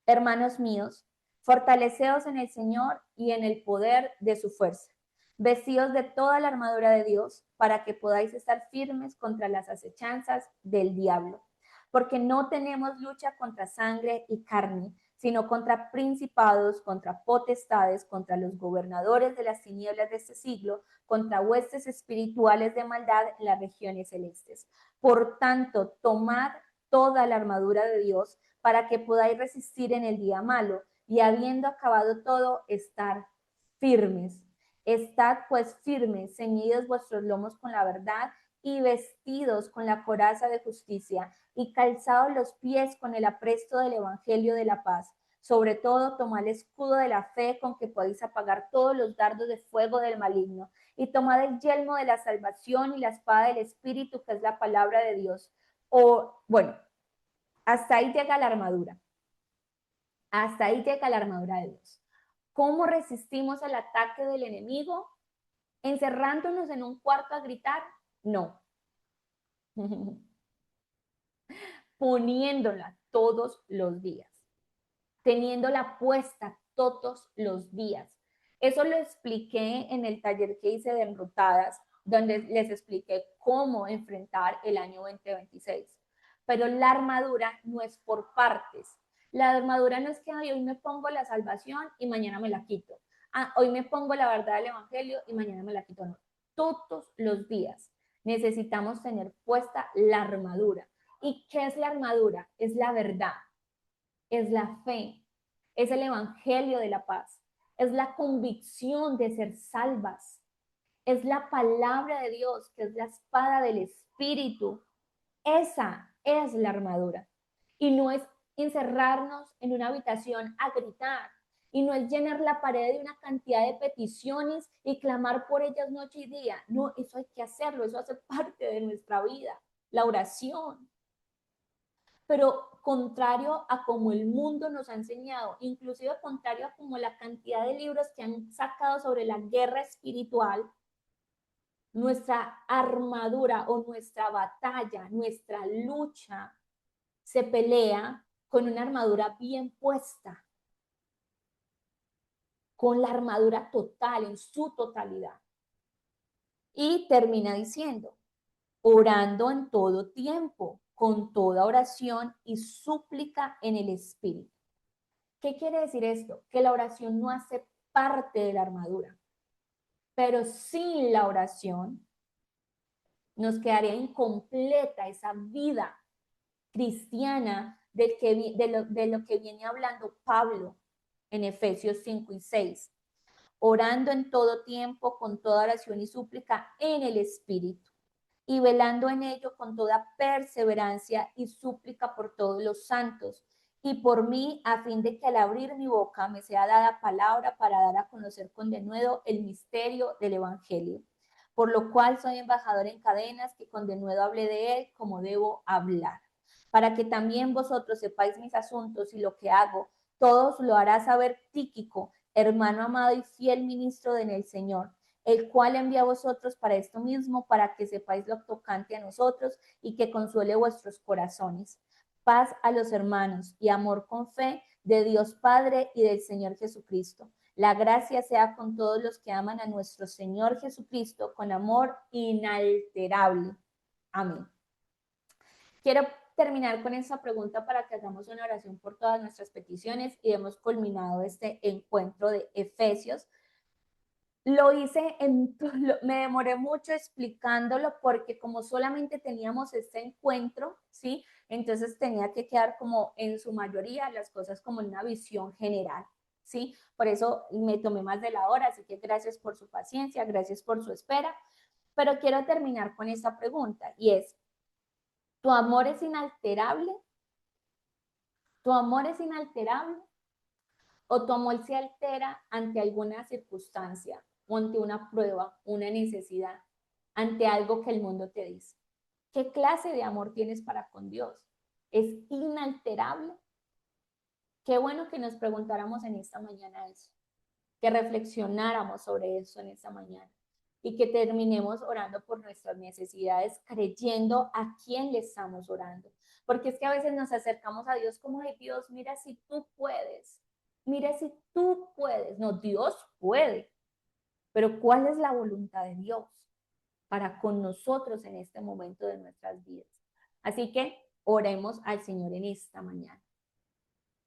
hermanos míos, fortaleceos en el Señor y en el poder de su fuerza. Vestidos de toda la armadura de Dios para que podáis estar firmes contra las acechanzas del diablo. Porque no tenemos lucha contra sangre y carne, sino contra principados, contra potestades, contra los gobernadores de las tinieblas de este siglo, contra huestes espirituales de maldad en las regiones celestes. Por tanto, tomad toda la armadura de Dios para que podáis resistir en el día malo y habiendo acabado todo, estar firmes. Estad pues firmes, ceñidos vuestros lomos con la verdad y vestidos con la coraza de justicia y calzados los pies con el apresto del evangelio de la paz. Sobre todo, tomad el escudo de la fe con que podéis apagar todos los dardos de fuego del maligno y tomad el yelmo de la salvación y la espada del Espíritu, que es la palabra de Dios. Bueno, hasta ahí llega la armadura. Hasta ahí llega la armadura de Dios. ¿Cómo resistimos el ataque del enemigo? ¿Encerrándonos en un cuarto a gritar? No. Poniéndola todos los días. Teniéndola puesta todos los días. Eso lo expliqué en el taller que hice de enrutadas, donde les expliqué cómo enfrentar el año 2026. Pero la armadura no es por partes. La armadura no es que hoy me pongo la salvación y mañana me la quito. Hoy me pongo la verdad del evangelio y mañana me la quito. No. Todos los días necesitamos tener puesta la armadura. ¿Y qué es la armadura? Es la verdad, es la fe, es el evangelio de la paz, es la convicción de ser salvas, es la palabra de Dios, que es la espada del Espíritu. Esa es la armadura. Y no es encerrarnos en una habitación a gritar. Y no es llenar la pared de una cantidad de peticiones y clamar por ellas noche y día. No, eso hay que hacerlo, eso hace parte de nuestra vida, la oración. Pero contrario a como el mundo nos ha enseñado, inclusive contrario a como la cantidad de libros que han sacado sobre la guerra espiritual, nuestra armadura o nuestra batalla, nuestra lucha se pelea con una armadura bien puesta, con la armadura total, en su totalidad. Y termina diciendo, orando en todo tiempo, con toda oración y súplica en el Espíritu. ¿Qué quiere decir esto? Que la oración no hace parte de la armadura, pero sin la oración nos quedaría incompleta esa vida cristiana de lo que viene hablando Pablo en Efesios 5 y 6, orando en todo tiempo con toda oración y súplica en el Espíritu y velando en ello con toda perseverancia y súplica por todos los santos y por mí, a fin de que al abrir mi boca me sea dada palabra para dar a conocer con denuedo el misterio del Evangelio, por lo cual soy embajador en cadenas, que con denuedo hable de él como debo hablar, para que también vosotros sepáis mis asuntos y lo que hago. Todos lo hará saber Tíquico, hermano amado y fiel ministro en el Señor, el cual envía a vosotros para esto mismo, para que sepáis lo tocante a nosotros y que consuele vuestros corazones. Paz a los hermanos y amor con fe de Dios Padre y del Señor Jesucristo. La gracia sea con todos los que aman a nuestro Señor Jesucristo con amor inalterable. Amén. Quiero terminar con esta pregunta para que hagamos una oración por todas nuestras peticiones y hemos culminado este encuentro de Efesios. Lo hice, me demoré mucho explicándolo porque como solamente teníamos este encuentro, ¿sí? Entonces tenía que quedar como en su mayoría las cosas como en una visión general, ¿sí? Por eso me tomé más de la hora, así que gracias por su paciencia, gracias por su espera, pero quiero terminar con esta pregunta y es, ¿tu amor es inalterable? ¿Tu amor es inalterable? ¿O tu amor se altera ante alguna circunstancia o ante una prueba, una necesidad, ante algo que el mundo te dice? ¿Qué clase de amor tienes para con Dios? ¿Es inalterable? Qué bueno que nos preguntáramos en esta mañana eso, que reflexionáramos sobre eso en esta mañana y que terminemos orando por nuestras necesidades, creyendo a quién le estamos orando. Porque es que a veces nos acercamos a Dios como, ay Dios, mira si tú puedes, mira si tú puedes. No, Dios puede, pero ¿cuál es la voluntad de Dios para con nosotros en este momento de nuestras vidas? Así que oremos al Señor en esta mañana.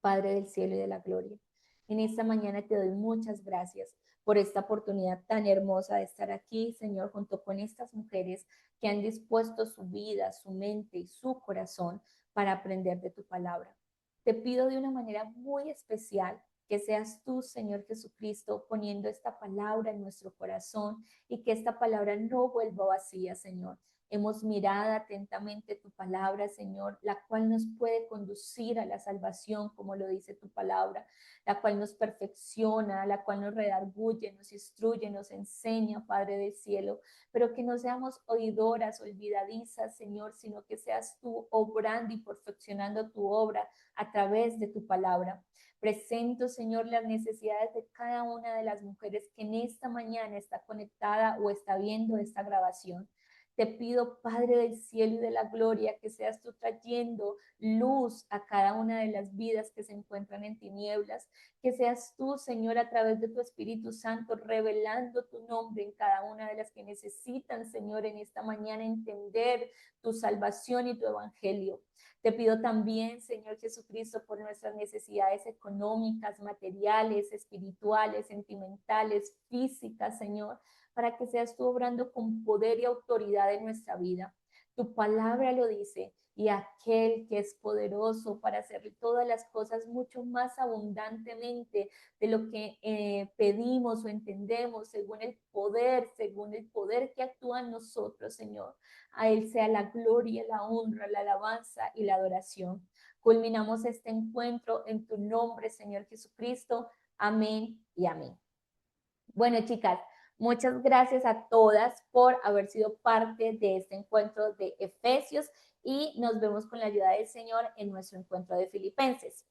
Padre del cielo y de la gloria, en esta mañana te doy muchas gracias por esta oportunidad tan hermosa de estar aquí, Señor, junto con estas mujeres que han dispuesto su vida, su mente y su corazón para aprender de tu palabra. Te pido de una manera muy especial que seas tú, Señor Jesucristo, poniendo esta palabra en nuestro corazón y que esta palabra no vuelva vacía, Señor. Hemos mirado atentamente tu palabra, Señor, la cual nos puede conducir a la salvación, como lo dice tu palabra, la cual nos perfecciona, la cual nos redarguye, nos instruye, nos enseña, Padre del cielo, pero que no seamos oidoras, olvidadizas, Señor, sino que seas tú obrando y perfeccionando tu obra a través de tu palabra. Presento, Señor, las necesidades de cada una de las mujeres que en esta mañana está conectada o está viendo esta grabación. Te pido, Padre del cielo y de la gloria, que seas tú trayendo luz a cada una de las vidas que se encuentran en tinieblas, que seas tú, Señor, a través de tu Espíritu Santo, revelando tu nombre en cada una de las que necesitan, Señor, en esta mañana entender tu salvación y tu evangelio. Te pido también, Señor Jesucristo, por nuestras necesidades económicas, materiales, espirituales, sentimentales, físicas, Señor, para que seas tú obrando con poder y autoridad en nuestra vida. Tu palabra lo dice, y aquel que es poderoso para hacer todas las cosas mucho más abundantemente de lo que pedimos o entendemos, según el poder que actúa en nosotros, Señor. A Él sea la gloria, la honra, la alabanza y la adoración. Culminamos este encuentro en tu nombre, Señor Jesucristo. Amén y amén. Bueno, chicas, muchas gracias a todas por haber sido parte de este encuentro de Efesios y nos vemos con la ayuda del Señor en nuestro encuentro de Filipenses.